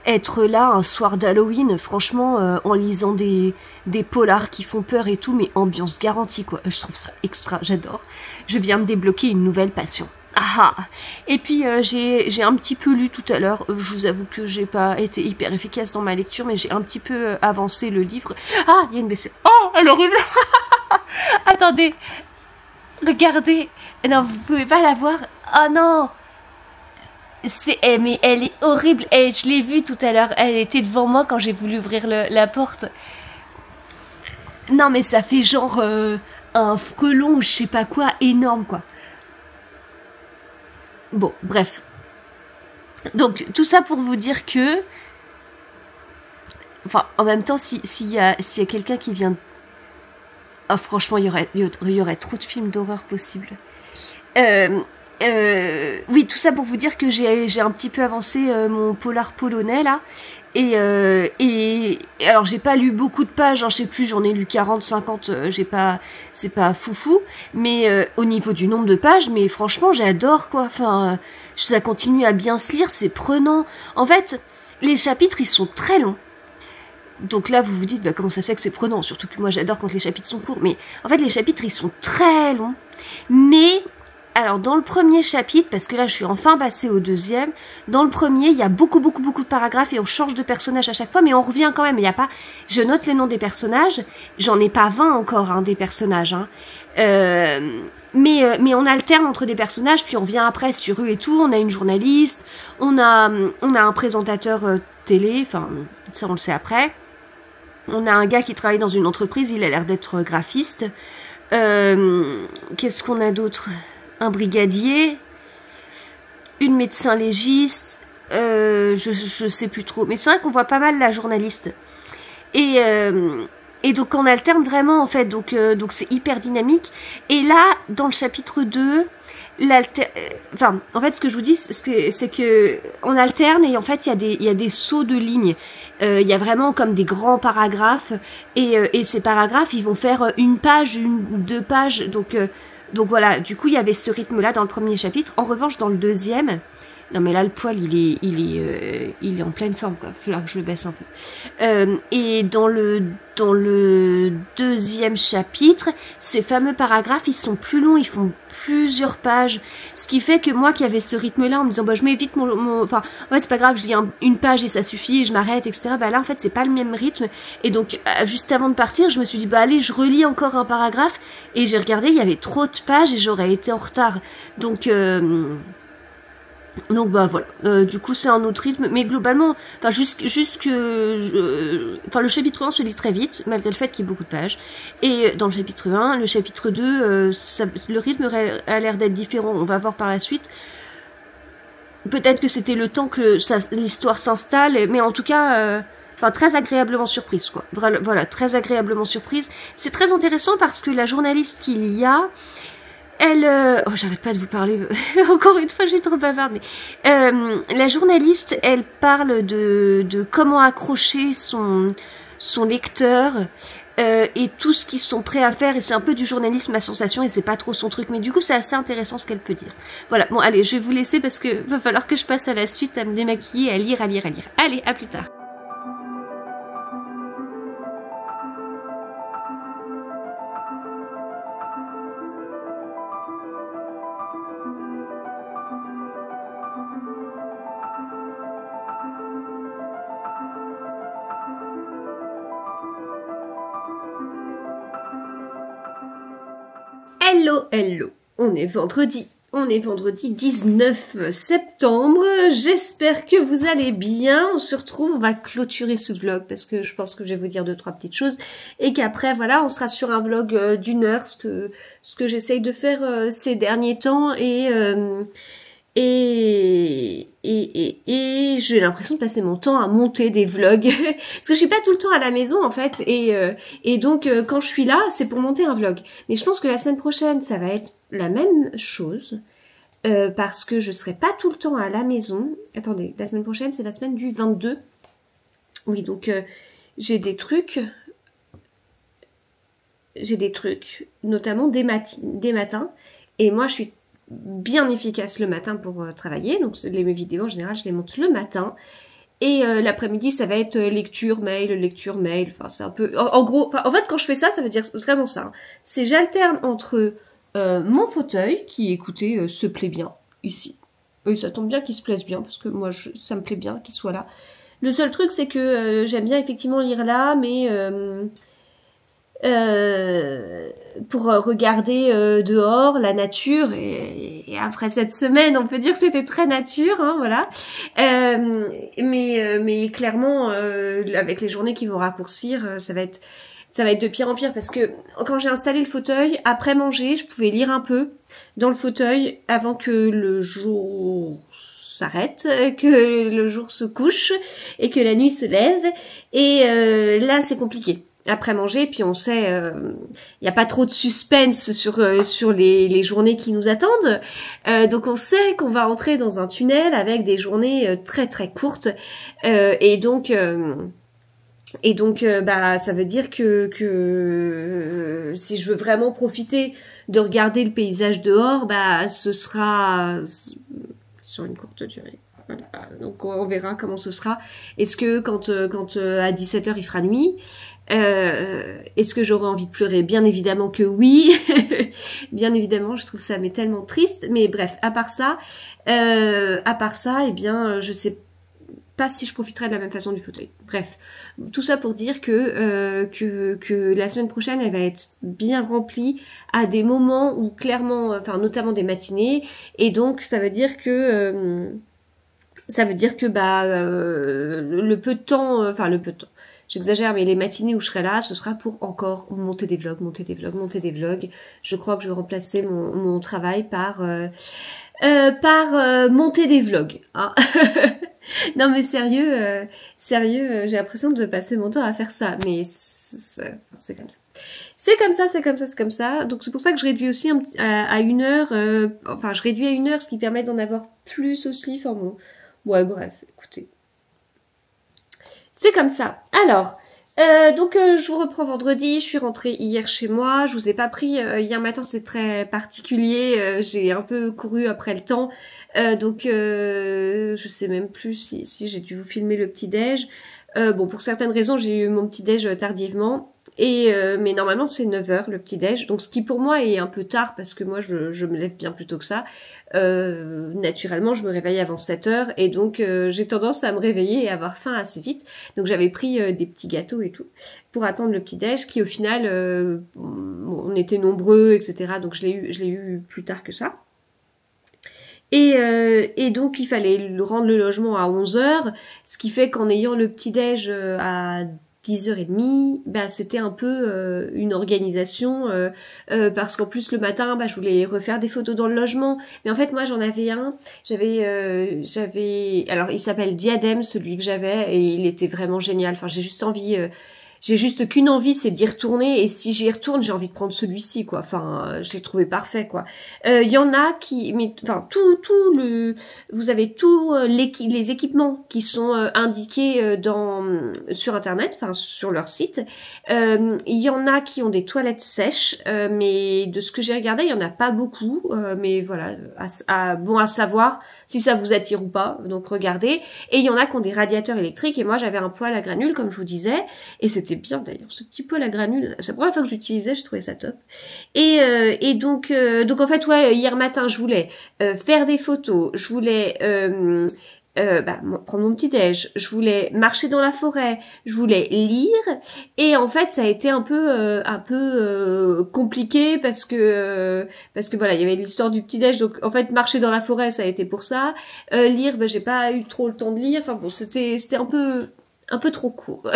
être là un soir d'Halloween, franchement, en lisant des polars qui font peur et tout, mais ambiance garantie, quoi. Je trouve ça extra, j'adore. Je viens de débloquer une nouvelle passion. Ah. Et puis j'ai un petit peu lu tout à l'heure, je vous avoue que j'ai pas été hyper efficace dans ma lecture, mais j'ai un petit peu avancé le livre. Ah, il y a une baissière. Oh, elle est horrible. Attendez, regardez. Non, vous pouvez pas la voir. Oh non. Mais elle est horrible. Et je l'ai vue tout à l'heure, elle était devant moi quand j'ai voulu ouvrir la porte. Non mais ça fait genre un frelon ou je sais pas quoi, énorme quoi. Bon, bref. Donc, tout ça pour vous dire que... Enfin, en même temps, s'il y a quelqu'un qui vient... Oh, franchement, il y aurait trop de films d'horreur possibles. Oui, tout ça pour vous dire que j'ai un petit peu avancé mon polar polonais, là. Et alors j'ai pas lu beaucoup de pages, hein, je sais plus, j'en ai lu 40, 50, c'est pas foufou, mais au niveau du nombre de pages, mais franchement j'adore quoi, enfin ça continue à bien se lire, c'est prenant. En fait, les chapitres ils sont très longs. Donc là vous vous dites comment ça se fait que c'est prenant, surtout que moi j'adore quand les chapitres sont courts, mais en fait les chapitres ils sont très longs, mais alors dans le premier chapitre, parce que là je suis enfin passée au deuxième, dans le premier il y a beaucoup de paragraphes et on change de personnage à chaque fois, mais on revient quand même, il y a pas, je note les noms des personnages, j'en ai pas 20 encore des personnages, mais on alterne entre des personnages, puis on vient après sur eux et tout, on a une journaliste, on a un présentateur télé, enfin ça on le sait après, on a un gars qui travaille dans une entreprise, il a l'air d'être graphiste, qu'est-ce qu'on a d'autre ? Un brigadier, une médecin légiste, je sais plus trop. Mais c'est vrai qu'on voit pas mal la journaliste. Et donc on alterne vraiment en fait, donc c'est hyper dynamique. Et là, dans le chapitre 2, enfin, en fait ce que je vous dis, c'est que on alterne et en fait il y a des sauts de lignes. Il y a vraiment comme des grands paragraphes et ces paragraphes ils vont faire une page, une ou deux pages, donc Donc voilà, du coup il y avait ce rythme-là dans le premier chapitre. En revanche, dans le deuxième, non mais là le poil il est en pleine forme quoi. Il va falloir que je le baisse un peu. Et dans le deuxième chapitre, ces fameux paragraphes ils sont plus longs, ils font plusieurs pages. Ce qui fait que moi qui avais ce rythme-là en me disant bah je mets vite enfin ouais c'est pas grave, je lis une page et ça suffit, et je m'arrête etc. Bah là en fait c'est pas le même rythme. Et donc juste avant de partir, je me suis dit bah allez je relis encore un paragraphe et j'ai regardé, il y avait trop de pages et j'aurais été en retard. Donc bah voilà, du coup c'est un autre rythme, mais globalement, enfin enfin le chapitre 1 se lit très vite, malgré le fait qu'il y ait beaucoup de pages, et dans le chapitre 1, le chapitre 2, le rythme a l'air d'être différent, on va voir par la suite. Peut-être que c'était le temps que l'histoire s'installe, mais en tout cas, enfin très agréablement surprise quoi, voilà, très agréablement surprise. C'est très intéressant parce que la journaliste qu'il y a, elle, oh j'arrête pas de vous parler, encore une fois je suis trop bavarde, mais la journaliste elle parle de comment accrocher son lecteur et tout ce qu'ils sont prêts à faire, et c'est un peu du journalisme à sensation et c'est pas trop son truc, mais du coup c'est assez intéressant ce qu'elle peut dire. Voilà, bon allez je vais vous laisser parce que va falloir que je passe à la suite, à me démaquiller, à lire. Allez, à plus tard. Hello, on est vendredi 19 septembre, j'espère que vous allez bien, on se retrouve, on va clôturer ce vlog parce que je pense que je vais vous dire 2-3 petites choses et qu'après voilà on sera sur un vlog d'1 heure, ce que j'essaye de faire ces derniers temps et j'ai l'impression de passer mon temps à monter des vlogs parce que je suis pas tout le temps à la maison en fait et donc quand je suis là c'est pour monter un vlog, mais je pense que la semaine prochaine ça va être la même chose parce que je serai pas tout le temps à la maison. Attendez, la semaine prochaine c'est la semaine du 22, oui donc j'ai des trucs notamment des matins, et moi je suis bien efficace le matin pour travailler, donc mes vidéos en général je les monte le matin, et l'après-midi ça va être lecture mail, enfin c'est un peu, en gros, en fait quand je fais ça, ça veut dire vraiment ça, hein. C'est j'alterne entre mon fauteuil qui écoutez se plaît bien ici, et ça tombe bien qu'il se plaise bien parce que moi ça me plaît bien qu'il soit là. Le seul truc c'est que j'aime bien effectivement lire là, mais pour regarder dehors la nature, et après cette semaine on peut dire que c'était très nature, hein, voilà, mais clairement avec les journées qui vont raccourcir, ça va être de pire en pire, parce que quand j'ai installé le fauteuil, après manger je pouvais lire un peu dans le fauteuil avant que le jour s'arrête, que le jour se couche et que la nuit se lève, et là c'est compliqué après manger, puis on sait, il n'y a pas trop de suspense sur les journées qui nous attendent, donc on sait qu'on va entrer dans un tunnel avec des journées très très courtes, et donc bah ça veut dire que si je veux vraiment profiter de regarder le paysage dehors, bah ce sera sur une courte durée. Voilà. Donc on verra comment ce sera. Est-ce que quand à 17h il fera nuit, est-ce que j'aurai envie de pleurer? Bien évidemment que oui. Bien évidemment, je trouve ça mais tellement triste. Mais bref, à part ça, eh bien, je sais pas si je profiterai de la même façon du fauteuil. Bref, tout ça pour dire que la semaine prochaine, elle va être bien remplie à des moments où clairement, enfin notamment des matinées, et donc ça veut dire que le peu de temps, j'exagère, mais les matinées où je serai là, ce sera pour encore monter des vlogs. Je crois que je vais remplacer mon travail par monter des vlogs. Hein. Non mais sérieux, j'ai l'impression de passer mon temps à faire ça, mais c'est comme ça. C'est comme ça. Donc c'est pour ça que je réduis aussi à 1 heure, je réduis à 1 heure, ce qui permet d'en avoir plus aussi. Enfin bon, ouais bref, écoutez. C'est comme ça. Alors, Je vous reprends vendredi, je suis rentrée hier chez moi, je vous ai pas pris hier matin, c'est très particulier, j'ai un peu couru après le temps, je sais même plus si j'ai dû vous filmer le petit-déj. Bon, pour certaines raisons, j'ai eu mon petit-déj tardivement, mais normalement c'est 9 heures le petit-déj, donc ce qui pour moi est un peu tard parce que moi je me lève bien plus tôt que ça. Naturellement je me réveille avant 7 heures et donc j'ai tendance à me réveiller et avoir faim assez vite, donc j'avais pris des petits gâteaux et tout pour attendre le petit-déj qui au final on était nombreux etc, donc je l'ai eu plus tard que ça. Et donc il fallait rendre le logement à 11 heures, ce qui fait qu'en ayant le petit-déj à 10h30, bah c'était un peu une organisation parce qu'en plus le matin, bah je voulais refaire des photos dans le logement. Mais en fait moi j'en avais un, alors il s'appelle Diadème celui que j'avais et il était vraiment génial. Enfin j'ai juste qu'une envie, c'est d'y retourner, et si j'y retourne, j'ai envie de prendre celui-ci, quoi. Enfin, je l'ai trouvé parfait, quoi. Il y en a qui, mais enfin, vous avez tous les équipements qui sont indiqués sur Internet, enfin sur leur site. Il y en a qui ont des toilettes sèches, mais de ce que j'ai regardé, il y en a pas beaucoup. Mais voilà, bon à savoir si ça vous attire ou pas. Donc regardez. Et il y en a qui ont des radiateurs électriques. Et moi, j'avais un poêle à granules, comme je vous disais, et c'était bien d'ailleurs, ce petit poêle à granules. C'est la première fois que j'utilisais, j'ai trouvé ça top. Donc en fait, ouais, hier matin, je voulais faire des photos, je voulais prendre mon petit déj, je voulais marcher dans la forêt, je voulais lire, et en fait, ça a été un peu compliqué parce que voilà, il y avait l'histoire du petit déj, donc en fait, marcher dans la forêt, ça a été pour ça. Lire, j'ai pas eu trop le temps de lire. Enfin bon, c'était un peu trop court.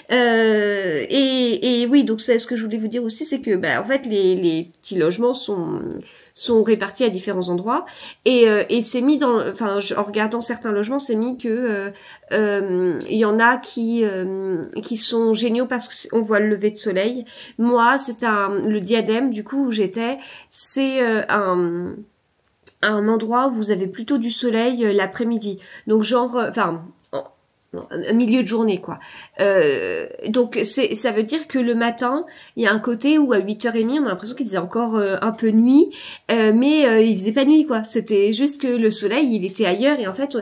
Et oui, donc c'est ce que je voulais vous dire aussi, c'est que en fait les petits logements sont répartis à différents endroits et c'est mis en regardant certains logements, c'est mis que il y en a qui sont géniaux parce qu'on voit le lever de soleil. Moi, c'est le Diadème du coup où j'étais, c'est un endroit où vous avez plutôt du soleil l'après-midi. Donc genre un milieu de journée quoi. Donc ça veut dire que le matin, il y a un côté où à 8h30, on a l'impression qu'il faisait encore un peu nuit, mais il faisait pas nuit quoi. C'était juste que le soleil, il était ailleurs et en fait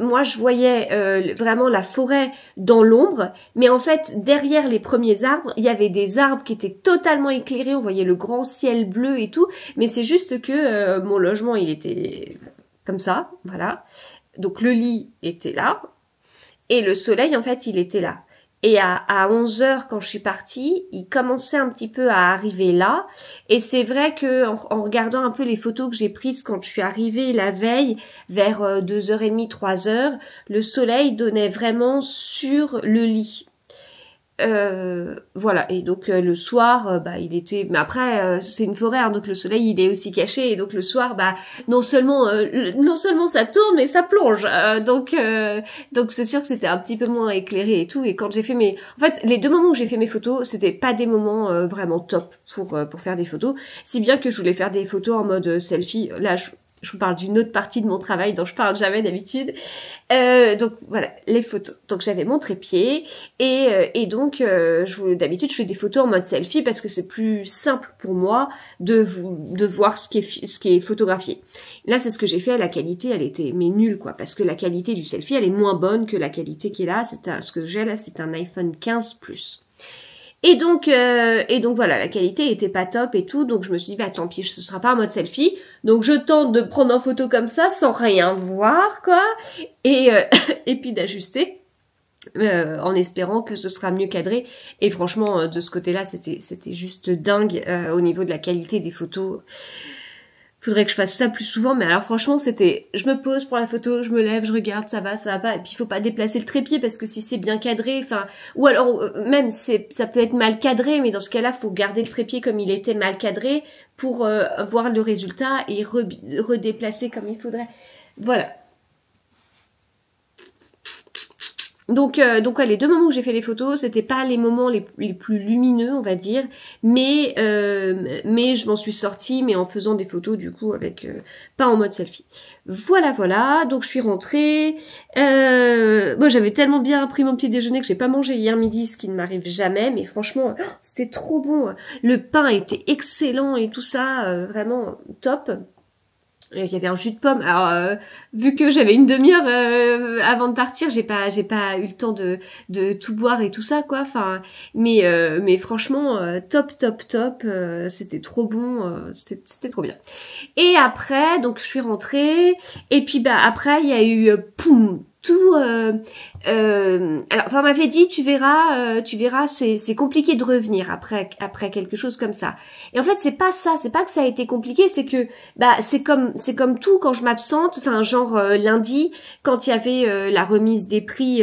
moi je voyais vraiment la forêt dans l'ombre, mais en fait derrière les premiers arbres, il y avait des arbres qui étaient totalement éclairés, on voyait le grand ciel bleu et tout, mais c'est juste que mon logement, il était comme ça, voilà. Donc le lit était là. Et le soleil, en fait, il était là. Et à 11h, quand je suis partie, il commençait un petit peu à arriver là. Et c'est vrai que en regardant un peu les photos que j'ai prises quand je suis arrivée la veille, vers 2h30, 3h, le soleil donnait vraiment sur le lit. Voilà, et donc le soir, il était, mais après c'est une forêt, hein, donc le soleil il est aussi caché, et donc le soir, non seulement ça tourne, mais ça plonge, donc c'est sûr que c'était un petit peu moins éclairé et tout. Et quand j'ai fait en fait, les 2 moments où j'ai fait mes photos, c'était pas des moments vraiment top pour faire des photos, si bien que je voulais faire des photos en mode selfie. Là, je vous parle d'une autre partie de mon travail dont je parle jamais d'habitude. Donc voilà, les photos. Donc j'avais mon trépied et donc d'habitude je fais des photos en mode selfie parce que c'est plus simple pour moi de voir ce qui est photographié. Là c'est ce que j'ai fait. La qualité elle était nulle quoi, parce que la qualité du selfie elle est moins bonne que la qualité qui est là. Ce que j'ai là, c'est un iPhone 15 Plus. Et donc voilà, la qualité était pas top et tout, donc je me suis dit tant pis, ce sera pas un mode selfie, donc je tente de prendre en photo comme ça sans rien voir quoi, et puis d'ajuster en espérant que ce sera mieux cadré. Et franchement de ce côté-là c'était juste dingue au niveau de la qualité des photos. Faudrait que je fasse ça plus souvent, mais alors franchement je me pose pour la photo, je me lève, je regarde, ça va pas, et puis il faut pas déplacer le trépied parce que si c'est bien cadré, ou alors même ça peut être mal cadré, mais dans ce cas-là, faut garder le trépied comme il était mal cadré pour voir le résultat et redéplacer comme il faudrait. Voilà. ouais, les 2 moments où j'ai fait les photos, c'était pas les moments les plus lumineux, on va dire, mais je m'en suis sortie, mais en faisant des photos du coup avec pas en mode selfie. Voilà. Donc je suis rentrée. Moi, j'avais tellement bien pris mon petit déjeuner que j'ai pas mangé hier midi, ce qui ne m'arrive jamais, mais franchement, c'était trop bon. Le pain était excellent et tout ça, vraiment top. Il y avait un jus de pomme. Alors, vu que j'avais une demi-heure avant de partir, j'ai pas eu le temps de tout boire et tout ça, quoi. Enfin, mais franchement, top. C'était trop bon. C'était trop bien. Et après, donc je suis rentrée. Et puis après, il y a eu poum. Tout alors enfin on m'avait dit tu verras c'est compliqué de revenir après quelque chose comme ça. Et en fait c'est pas que ça a été compliqué, c'est que c'est comme tout quand je m'absente, enfin genre lundi quand il y avait la remise des prix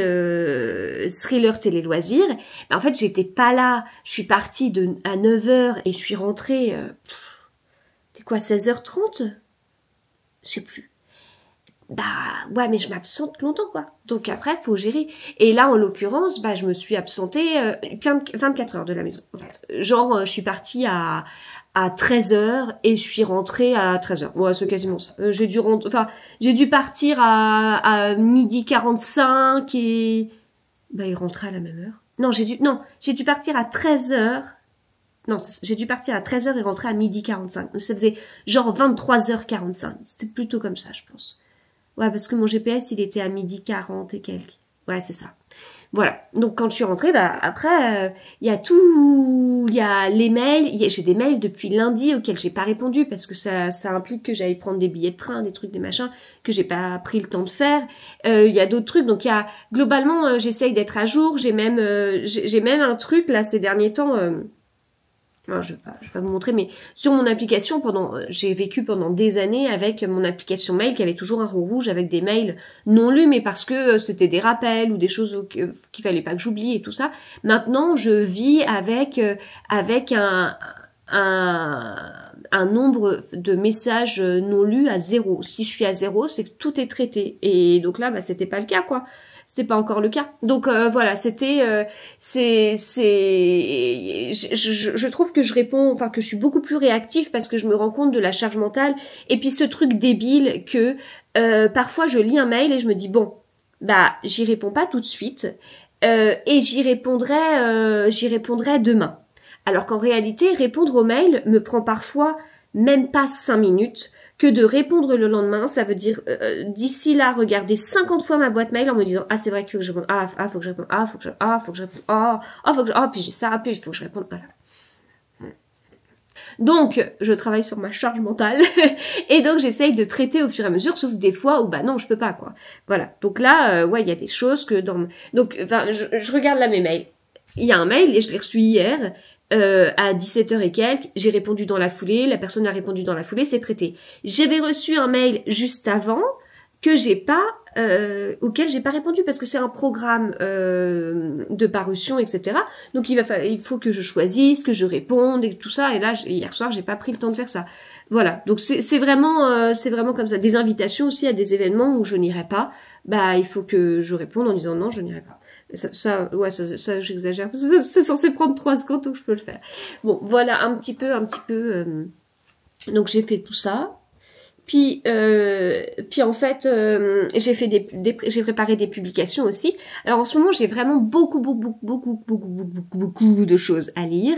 Thriller Télé Loisirs, en fait j'étais pas là, je suis partie à 9h et je suis rentrée c'était quoi 16h30 je sais plus. Ouais, mais je m'absente longtemps, quoi. Donc après, faut gérer. Et là, en l'occurrence, je me suis absentée 24 heures de la maison, en fait. Genre, je suis partie à 13h et je suis rentrée à 13h. Ouais, c'est quasiment ça. J'ai dû partir à 12h45 et... il rentrait à la même heure. Non, j'ai dû partir à 13h. Non, j'ai dû partir à 13h et rentrer à 12h45. Donc ça faisait genre 23h45. C'était plutôt comme ça, je pense. Ouais, parce que mon GPS, il était à 12h40 et quelques. Ouais, c'est ça. Voilà. Donc, quand je suis rentrée, après, il y a tout... Il y a les mails. J'ai des mails depuis lundi auxquels j'ai pas répondu parce que ça implique que j'aille prendre des billets de train, des trucs, des machins que j'ai pas pris le temps de faire. Il y a d'autres trucs. Donc, globalement, j'essaye d'être à jour. J'ai même un truc, là, ces derniers temps... je vais pas vous montrer, mais sur mon application, j'ai vécu pendant des années avec mon application mail qui avait toujours un rond rouge avec des mails non lus, mais parce que c'était des rappels ou des choses qu'il fallait pas que j'oublie et tout ça. Maintenant, je vis avec un nombre de messages non lus à 0. Si je suis à 0, c'est que tout est traité. Et donc là, c'était pas le cas, quoi. C'était pas encore le cas. Donc voilà, je trouve que je réponds, enfin que je suis beaucoup plus réactive parce que je me rends compte de la charge mentale et puis ce truc débile que parfois je lis un mail et je me dis bon, j'y réponds pas tout de suite et j'y répondrai demain. Alors qu'en réalité, répondre au mail me prend parfois même pas 5 minutes. Que de répondre le lendemain, ça veut dire d'ici là regarder 50 fois ma boîte mail en me disant c'est vrai qu'il faut que je réponde, faut que je réponde, faut que je réponde, puis j'ai ça, puis il faut que je réponde, voilà. Donc je travaille sur ma charge mentale et donc j'essaye de traiter au fur et à mesure, sauf des fois où non je peux pas, quoi. Voilà. Donc là il y a des choses que donc je regarde là mes mails. Il y a un mail et je l'ai reçu hier. À 17h et quelques, j'ai répondu dans la foulée, la personne a répondu dans la foulée, c'est traité. J'avais reçu un mail juste avant que auquel j'ai pas répondu parce que c'est un programme de parution, etc. Donc il faut que je choisisse, que je réponde et tout ça. Et là, hier soir, j'ai pas pris le temps de faire ça. Voilà. Donc c'est vraiment comme ça. Des invitations aussi à des événements où je n'irai pas. Il faut que je réponde en disant non, je n'irai pas. Ça j'exagère. C'est censé prendre 3 secondes, donc je peux le faire. Bon, voilà un petit peu. Donc j'ai fait tout ça. Puis en fait, j'ai préparé des publications aussi. Alors en ce moment, j'ai vraiment beaucoup de choses à lire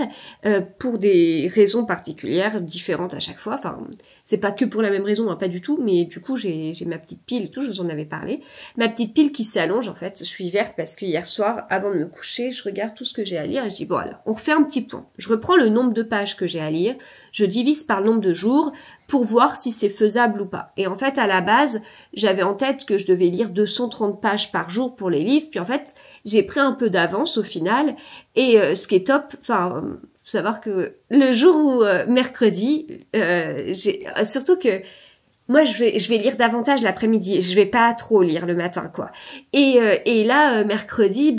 pour des raisons particulières, différentes à chaque fois. Enfin, c'est pas que pour la même raison, pas du tout. Mais du coup, j'ai ma petite pile et tout. Je vous en avais parlé. Ma petite pile qui s'allonge. En fait, je suis verte parce que hier soir, avant de me coucher, je regarde tout ce que j'ai à lire et je dis bon alors, on refait un petit point. Je reprends le nombre de pages que j'ai à lire. Je divise par le nombre de jours pour voir si c'est faisable ou pas. Et en fait, à la base, j'avais en tête que je devais lire 230 pages par jour pour les livres. Puis en fait, j'ai pris un peu d'avance au final. Et ce qui est top, faut savoir que le jour où mercredi, surtout que moi je vais lire davantage l'après-midi, je vais pas trop lire le matin quoi. Et là mercredi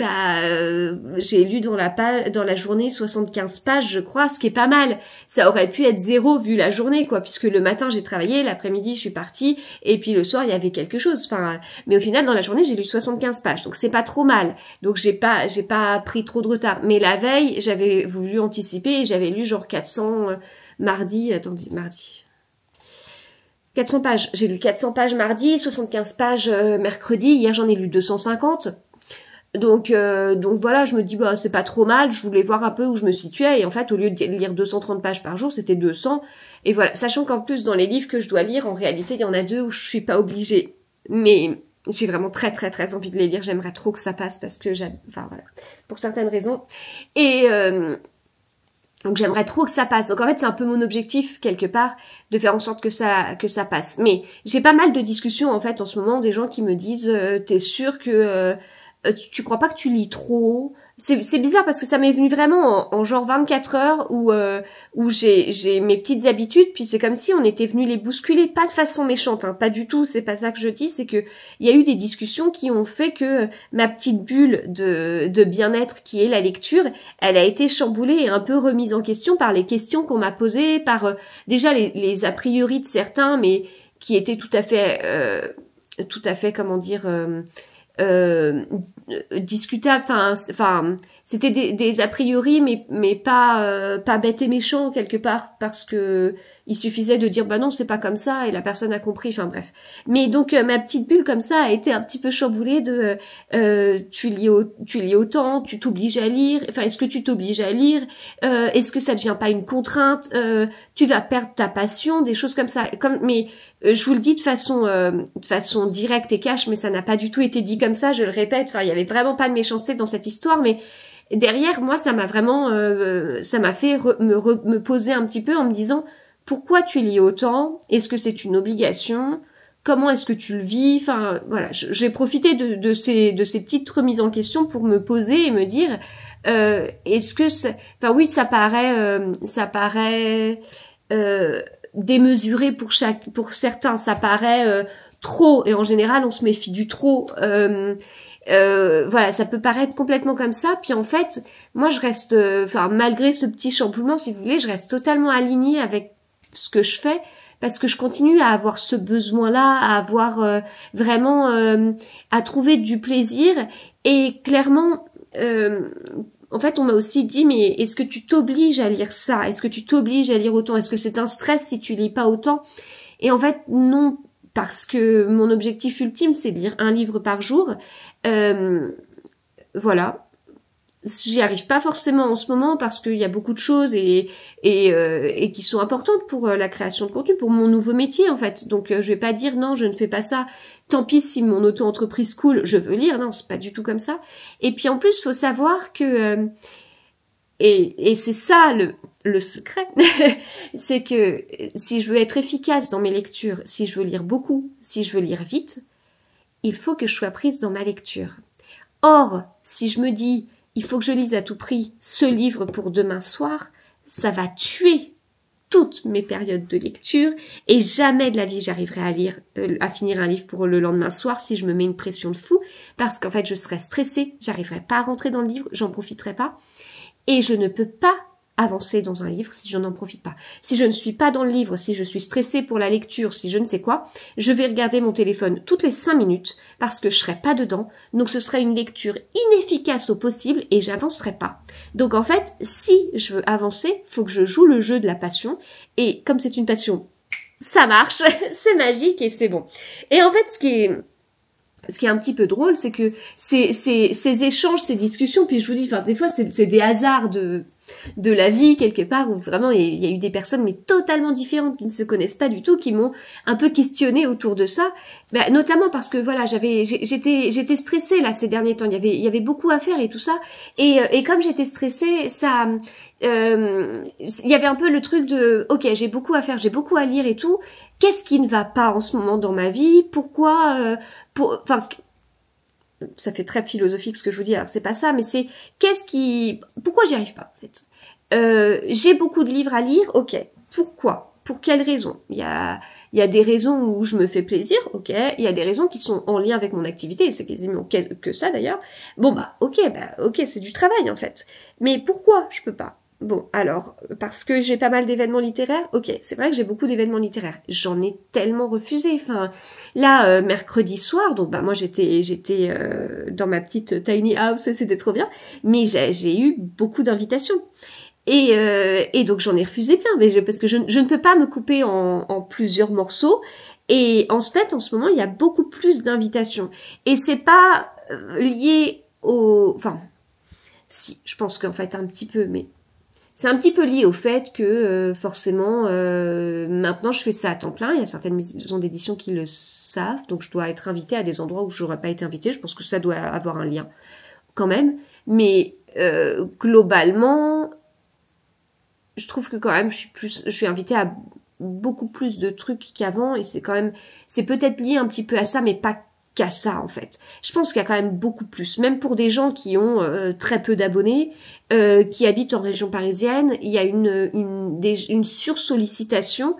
j'ai lu dans la journée 75 pages je crois, ce qui est pas mal. Ça aurait pu être 0 vu la journée quoi, puisque le matin j'ai travaillé, l'après-midi je suis partie et puis le soir il y avait quelque chose. Enfin mais au final dans la journée j'ai lu 75 pages. Donc c'est pas trop mal. Donc j'ai pas pris trop de retard. Mais la veille, j'avais voulu anticiper et j'avais lu genre 400 mardi, 400 pages. J'ai lu 400 pages mardi, 75 pages mercredi. Hier, j'en ai lu 250. Donc voilà, je me dis, c'est pas trop mal. Je voulais voir un peu où je me situais. Et en fait, au lieu de lire 230 pages par jour, c'était 200. Et voilà, sachant qu'en plus, dans les livres que je dois lire, en réalité, il y en a 2 où je suis pas obligée. Mais j'ai vraiment très très très envie de les lire. J'aimerais trop que ça passe parce que enfin voilà, pour certaines raisons. Et donc j'aimerais trop que ça passe. Donc en fait c'est un peu mon objectif quelque part de faire en sorte que ça passe. Mais j'ai pas mal de discussions en fait en ce moment des gens qui me disent t'es sûr que tu crois pas que tu lis trop? C'est bizarre parce que ça m'est venu vraiment en genre 24 heures où j'ai mes petites habitudes puis c'est comme si on était venu les bousculer, pas de façon méchante, hein, pas du tout, c'est pas ça que je dis, c'est que il y a eu des discussions qui ont fait que ma petite bulle de bien-être qui est la lecture, elle a été chamboulée et un peu remise en question par les questions qu'on m'a posées, par déjà les a priori de certains, mais qui étaient tout à fait comment dire discutable, enfin c'était des a priori mais pas bête et méchant quelque part parce que il suffisait de dire non c'est pas comme ça et la personne a compris, enfin bref. Mais donc ma petite bulle comme ça a été un petit peu chamboulée de tu lis autant, tu t'obliges à lire, enfin est-ce que tu t'obliges à lire, est-ce que ça devient pas une contrainte, tu vas perdre ta passion, des choses comme ça. Mais je vous le dis de façon directe et cash, mais ça n'a pas du tout été dit comme ça, je le répète, enfin il y avait vraiment pas de méchanceté dans cette histoire, mais derrière moi ça m'a vraiment ça m'a fait me poser un petit peu en me disant pourquoi tu lis autant, est-ce que c'est une obligation, comment est-ce que tu le vis, enfin voilà, j'ai profité de ces petites remises en question pour me poser et me dire est-ce que enfin oui ça paraît démesuré pour certains, ça paraît trop, et en général on se méfie du trop, voilà, ça peut paraître complètement comme ça, puis en fait moi je reste, malgré ce petit chamboulement si vous voulez, je reste totalement alignée avec ce que je fais, parce que je continue à avoir ce besoin-là, à avoir vraiment à trouver du plaisir, et clairement en fait, on m'a aussi dit, mais est-ce que tu t'obliges à lire ça? Est-ce que tu t'obliges à lire autant? Est-ce que c'est un stress si tu lis pas autant? Et en fait, non, parce que mon objectif ultime, c'est de lire un livre par jour. Voilà. J'y arrive pas forcément en ce moment parce qu'il y a beaucoup de choses et qui sont importantes pour la création de contenu, pour mon nouveau métier en fait. Donc je vais pas dire non, je ne fais pas ça. Tant pis si mon auto-entreprise coule, je veux lire. Non, c'est pas du tout comme ça. Et puis en plus, faut savoir que et c'est ça le secret, c'est que si je veux être efficace dans mes lectures, si je veux lire beaucoup, si je veux lire vite, il faut que je sois prise dans ma lecture. Or, si je me dis il faut que je lise à tout prix ce livre pour demain soir, ça va tuer toutes mes périodes de lecture et jamais de la vie j'arriverai à finir un livre pour le lendemain soir si je me mets une pression de fou, parce qu'en fait je serai stressée, j'arriverai pas à rentrer dans le livre, j'en profiterai pas et je ne peux pas avancer dans un livre si je n'en profite pas. Si je ne suis pas dans le livre, si je suis stressée pour la lecture, si je ne sais quoi, je vais regarder mon téléphone toutes les 5 minutes parce que je serai pas dedans. Donc ce serait une lecture inefficace au possible et j'avancerai pas. Donc en fait, si je veux avancer, faut que je joue le jeu de la passion. Et comme c'est une passion, ça marche, c'est magique et c'est bon. Et en fait, ce qui est un petit peu drôle, c'est que ces échanges, ces discussions, puis je vous dis, des fois c'est des hasards de la vie quelque part où vraiment il y a eu des personnes mais totalement différentes qui ne se connaissent pas du tout qui m'ont un peu questionné autour de ça, notamment parce que voilà j'étais stressée là ces derniers temps, il y avait beaucoup à faire et tout ça et comme j'étais stressée ça il y avait un peu le truc de ok j'ai beaucoup à faire, j'ai beaucoup à lire et tout, qu'est-ce qui ne va pas en ce moment dans ma vie, pourquoi ça fait très philosophique ce que je vous dis, alors c'est pas ça, mais c'est pourquoi j'y arrive pas en fait. J'ai beaucoup de livres à lire, ok, pourquoi? pour quelles raisons? Il y a des raisons où je me fais plaisir, ok. Il y a des raisons qui sont en lien avec mon activité, et c'est quasiment que ça d'ailleurs. Bon ok, c'est du travail en fait. Mais pourquoi je peux pas? Bon, alors, parce que j'ai pas mal d'événements littéraires, ok, c'est vrai que j'ai beaucoup d'événements littéraires. J'en ai tellement refusé. Enfin, là, mercredi soir, donc moi j'étais dans ma petite tiny house, et c'était trop bien. Mais j'ai eu beaucoup d'invitations. Et donc j'en ai refusé plein, parce que je ne peux pas me couper en plusieurs morceaux. Et en fait, en ce moment, il y a beaucoup plus d'invitations. Et c'est pas lié au... Enfin, si, je pense qu'en fait un petit peu, mais... C'est un petit peu lié au fait que forcément, maintenant je fais ça à temps plein. Il y a certaines maisons d'édition qui le savent, donc je dois être invitée à des endroits où j'aurais pas été invitée. Je pense que ça doit avoir un lien quand même. Mais globalement, je trouve que quand même je suis invitée à beaucoup plus de trucs qu'avant, et c'est peut-être lié un petit peu à ça, mais pas qu'à ça en fait. Je pense qu'il y a quand même beaucoup plus, même pour des gens qui ont très peu d'abonnés, qui habitent en région parisienne, il y a une sursollicitation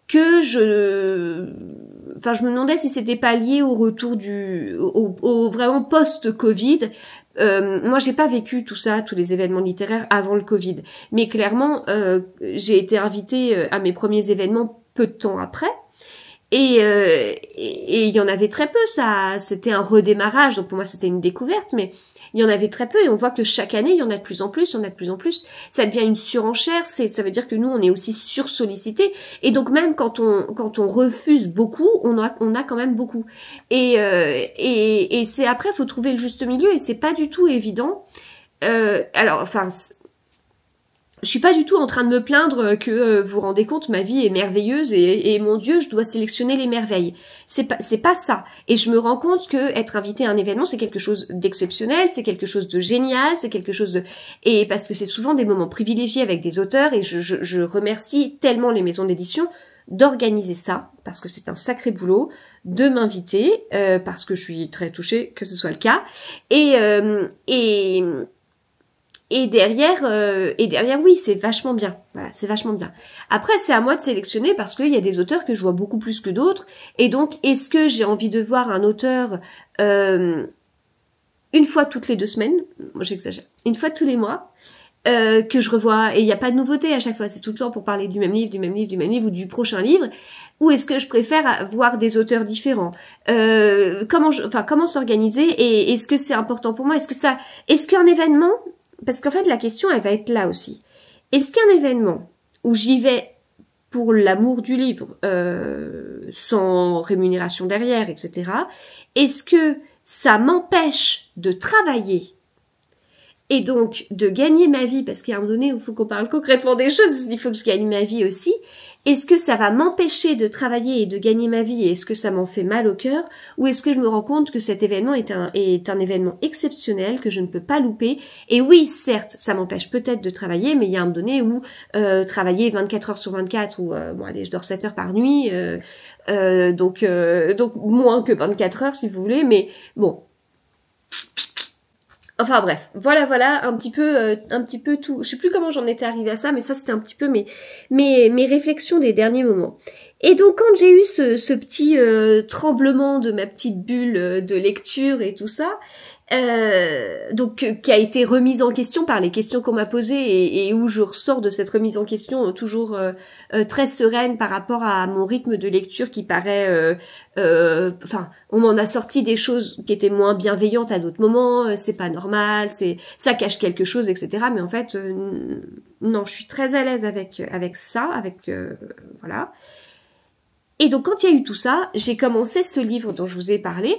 que je me demandais si c'était pas lié au retour au vraiment post-Covid. Moi, j'ai pas vécu tout ça, tous les événements littéraires avant le Covid, mais clairement, j'ai été invitée à mes premiers événements peu de temps après. Et il y en avait très peu, c'était un redémarrage, donc pour moi c'était une découverte, mais il y en avait très peu, et on voit que chaque année il y en a de plus en plus, ça devient une surenchère, ça veut dire que nous on est aussi sursollicité, et donc même quand on refuse beaucoup, on a quand même beaucoup, et c'est après faut trouver le juste milieu, et c'est pas du tout évident. Je suis pas du tout en train de me plaindre que vous vous rendez compte, ma vie est merveilleuse et mon Dieu, je dois sélectionner les merveilles. C'est pas ça. Et je me rends compte que être invité à un événement, c'est quelque chose d'exceptionnel, c'est quelque chose de génial, et parce que c'est souvent des moments privilégiés avec des auteurs, et je remercie tellement les maisons d'édition d'organiser ça, parce que c'est un sacré boulot, de m'inviter, parce que je suis très touchée que ce soit le cas, et derrière, oui, c'est vachement bien. Voilà, c'est vachement bien. Après, c'est à moi de sélectionner, parce qu'il y a des auteurs que je vois beaucoup plus que d'autres. Et donc, est-ce que j'ai envie de voir un auteur une fois toutes les 2 semaines? Moi, j'exagère. Une fois tous les mois, que je revois, et il n'y a pas de nouveauté à chaque fois. C'est tout le temps pour parler du même livre, ou du prochain livre. Ou est-ce que je préfère voir des auteurs différents? Comment s'organiser? Et est-ce que c'est important pour moi? Est-ce qu'un événement... Parce qu'en fait, la question, elle va être là aussi. Est-ce qu'un événement où j'y vais pour l'amour du livre, sans rémunération derrière, etc., est-ce que ça m'empêche de travailler et donc de gagner ma vie, parce qu'il y a un moment donné où il faut qu'on parle concrètement des choses, il faut que je gagne ma vie aussi. Est-ce que ça va m'empêcher de travailler et de gagner ma vie, et est-ce que ça m'en fait mal au cœur, ou est-ce que je me rends compte que cet événement est un événement exceptionnel, que je ne peux pas louper? Et oui, certes, ça m'empêche peut-être de travailler, mais il y a un moment donné où travailler 24 heures sur 24, ou bon allez, je dors 7 heures par nuit, donc moins que 24 heures si vous voulez, mais bon. Enfin bref, voilà un petit peu tout. Je sais plus comment j'en étais arrivée à ça, mais ça c'était un petit peu mes réflexions des derniers moments. Et donc quand j'ai eu ce petit tremblement de ma petite bulle de lecture et tout ça, qui a été remise en question par les questions qu'on m'a posées, et où je ressors de cette remise en question toujours très sereine par rapport à mon rythme de lecture qui paraît on m'en a sorti des choses qui étaient moins bienveillantes à d'autres moments, c'est pas normal, ça cache quelque chose, etc. Mais en fait non, je suis très à l'aise avec ça, voilà. Et donc quand il y a eu tout ça, j'ai commencé ce livre dont je vous ai parlé,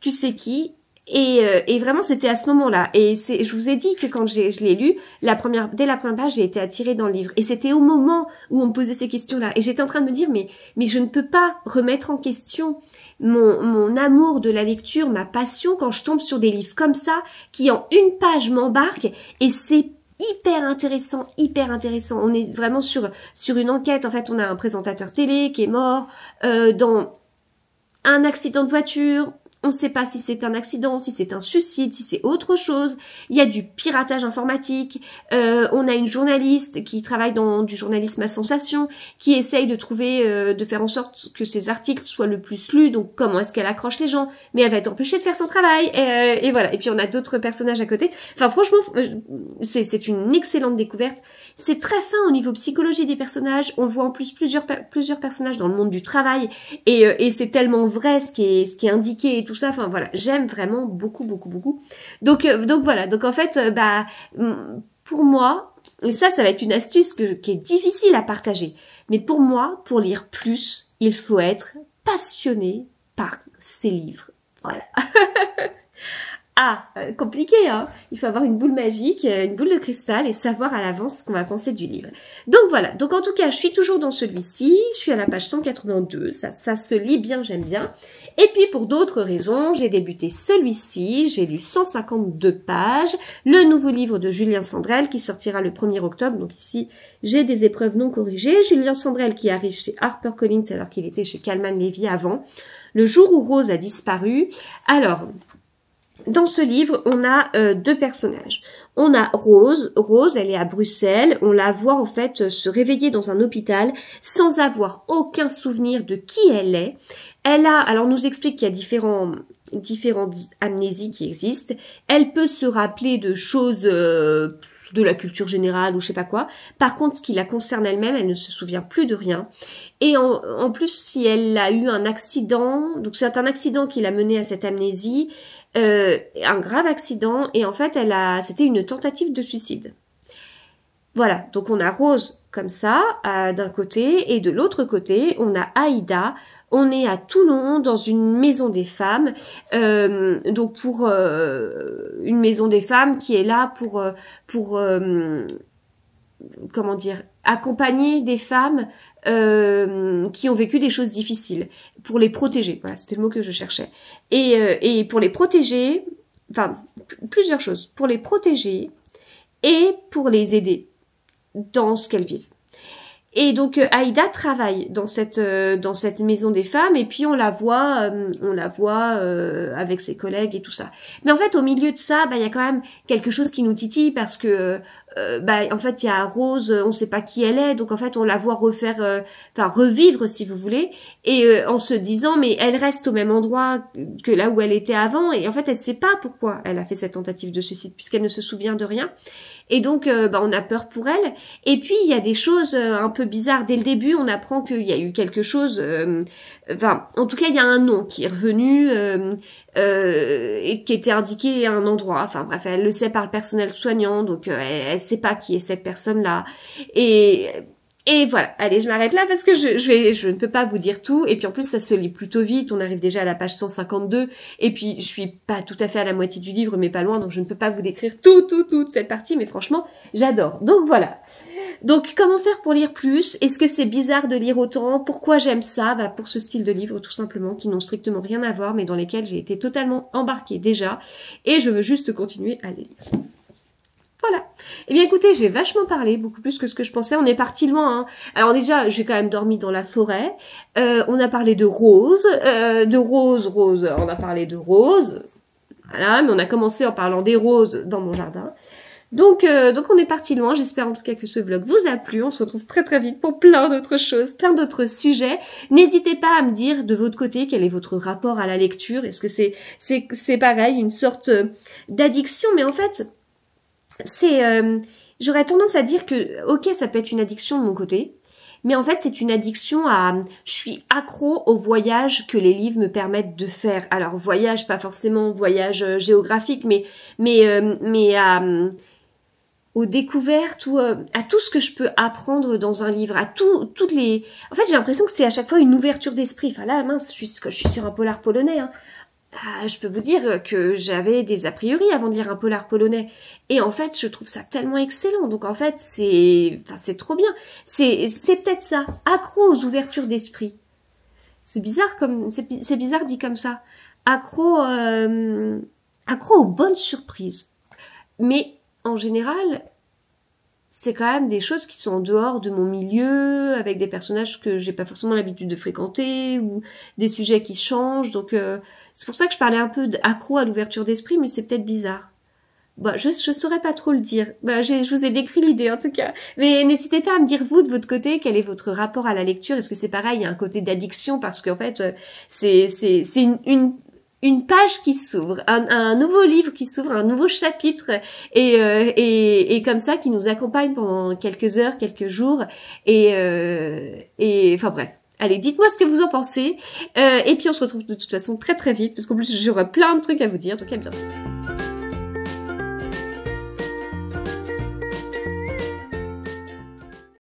Tu sais qui. Et vraiment c'était à ce moment-là, et je vous ai dit que quand je l'ai lu, dès la première page j'ai été attirée dans le livre, et c'était au moment où on me posait ces questions-là, et j'étais en train de me dire mais je ne peux pas remettre en question mon amour de la lecture, ma passion, quand je tombe sur des livres comme ça qui en une page m'embarquent, et c'est hyper intéressant. On est vraiment sur une enquête. En fait, on a un présentateur télé qui est mort dans un accident de voiture. on ne sait pas si c'est un accident, si c'est un suicide, si c'est autre chose. Il y a du piratage informatique. On a une journaliste qui travaille dans du journalisme à sensation, qui essaye de trouver, de faire en sorte que ses articles soient le plus lus. Donc comment est-ce qu'elle accroche les gens? Mais elle va être empêchée de faire son travail. Et voilà. Et puis on a d'autres personnages à côté. Enfin franchement, c'est une excellente découverte. C'est très fin au niveau psychologie des personnages. On voit en plus plusieurs personnages dans le monde du travail. Et c'est tellement vrai ce qui est indiqué et tout ça. Enfin voilà, j'aime vraiment beaucoup. Donc voilà. Donc en fait, pour moi, et ça va être une astuce qui est difficile à partager. Mais pour moi, pour lire plus, il faut être passionné par ces livres. Voilà. Compliqué, hein. Il faut avoir une boule magique, une boule de cristal et savoir à l'avance ce qu'on va penser du livre. Donc voilà. Donc en tout cas, je suis toujours dans celui-ci. Je suis à la page 182. Ça se lit bien, j'aime bien. Et puis pour d'autres raisons, j'ai débuté celui-ci. J'ai lu 152 pages. Le nouveau livre de Julien Sandrel qui sortira le 1er octobre. Donc ici, j'ai des épreuves non corrigées. Julien Sandrel qui arrive chez HarperCollins alors qu'il était chez Calman Levy avant. Le jour où Rose a disparu. Alors... dans ce livre, on a deux personnages. On a Rose. Rose, elle est à Bruxelles. On la voit en fait se réveiller dans un hôpital sans avoir aucun souvenir de qui elle est. Alors on nous explique qu'il y a différentes amnésies qui existent. Elle peut se rappeler de choses de la culture générale ou je sais pas quoi. Par contre, ce qui la concerne elle-même, elle ne se souvient plus de rien. Et en plus, si elle a eu un accident, donc c'est un accident qui l'a menée à cette amnésie, un grave accident, et en fait c'était une tentative de suicide. Voilà, donc on a Rose comme ça d'un côté, et de l'autre côté on a Aïda. On est à Toulon dans une maison des femmes, donc pour une maison des femmes qui est là pour comment dire, accompagner des femmes qui ont vécu des choses difficiles, pour les protéger. Voilà, c'était le mot que je cherchais. Et pour les protéger, enfin, plusieurs choses. Pour les protéger et pour les aider dans ce qu'elles vivent. Et donc Aïda travaille dans cette maison des femmes et puis on la voit avec ses collègues et tout ça. Mais en fait au milieu de ça, il y a quand même quelque chose qui nous titille parce que en fait il y a Rose, on sait pas qui elle est, donc en fait on la voit revivre si vous voulez, et en se disant mais elle reste au même endroit que là où elle était avant, et en fait elle sait pas pourquoi elle a fait cette tentative de suicide puisqu'elle ne se souvient de rien. Et donc, on a peur pour elle. Et puis, il y a des choses un peu bizarres. Dès le début, on apprend qu'il y a eu quelque chose... en tout cas, il y a un nom qui est revenu et qui était indiqué à un endroit. Enfin, bref, elle le sait par le personnel soignant. Donc, elle sait pas qui est cette personne-là. Et voilà, allez, je m'arrête là parce que je ne peux pas vous dire tout. Et puis en plus, ça se lit plutôt vite. On arrive déjà à la page 152. Et puis, je suis pas tout à fait à la moitié du livre, mais pas loin. Donc, je ne peux pas vous décrire toute cette partie. Mais franchement, j'adore. Donc, voilà. Donc, comment faire pour lire plus? Est-ce que c'est bizarre de lire autant? Pourquoi j'aime ça? Pour ce style de livre, tout simplement, qui n'ont strictement rien à voir, mais dans lesquels j'ai été totalement embarquée déjà. Et je veux juste continuer à les lire. Voilà. Eh bien écoutez, j'ai vachement parlé, beaucoup plus que ce que je pensais. On est parti loin, hein. Alors déjà, j'ai quand même dormi dans la forêt. On a parlé de Rose. On a parlé de Rose. Voilà, mais on a commencé en parlant des roses dans mon jardin. Donc on est parti loin. J'espère en tout cas que ce vlog vous a plu. On se retrouve très très vite pour plein d'autres choses, plein d'autres sujets. N'hésitez pas à me dire de votre côté quel est votre rapport à la lecture. Est-ce que c'est pareil, une sorte d'addiction? Mais en fait... j'aurais tendance à dire que, ok, ça peut être une addiction de mon côté, mais en fait, c'est une addiction je suis accro au voyage que les livres me permettent de faire. Alors, voyage, pas forcément voyage géographique, mais aux découvertes ou à tout ce que je peux apprendre dans un livre, à toutes les... En fait, j'ai l'impression que c'est à chaque fois une ouverture d'esprit. Enfin là, mince, je suis sur un polar polonais, hein. Je peux vous dire que j'avais des a priori avant de lire un polar polonais. Et en fait, je trouve ça tellement excellent. Donc en fait, c'est trop bien. C'est peut-être ça. Accro aux ouvertures d'esprit. C'est bizarre c'est bizarre dit comme ça. Accro aux bonnes surprises. Mais en général, c'est quand même des choses qui sont en dehors de mon milieu, avec des personnages que j'ai pas forcément l'habitude de fréquenter, ou des sujets qui changent. Donc c'est pour ça que je parlais un peu d'accro à l'ouverture d'esprit, mais c'est peut-être bizarre. Bah, je saurais pas trop le dire. Bah, je vous ai décrit l'idée en tout cas. Mais n'hésitez pas à me dire vous de votre côté quel est votre rapport à la lecture. Est-ce que c'est pareil, il y a un côté d'addiction parce qu'en fait c'est une page qui s'ouvre, un nouveau livre qui s'ouvre, un nouveau chapitre et comme ça qui nous accompagne pendant quelques heures, quelques jours et enfin bref. Allez, dites-moi ce que vous en pensez et puis on se retrouve de toute façon très très vite parce qu'en plus j'aurai plein de trucs à vous dire donc à bientôt.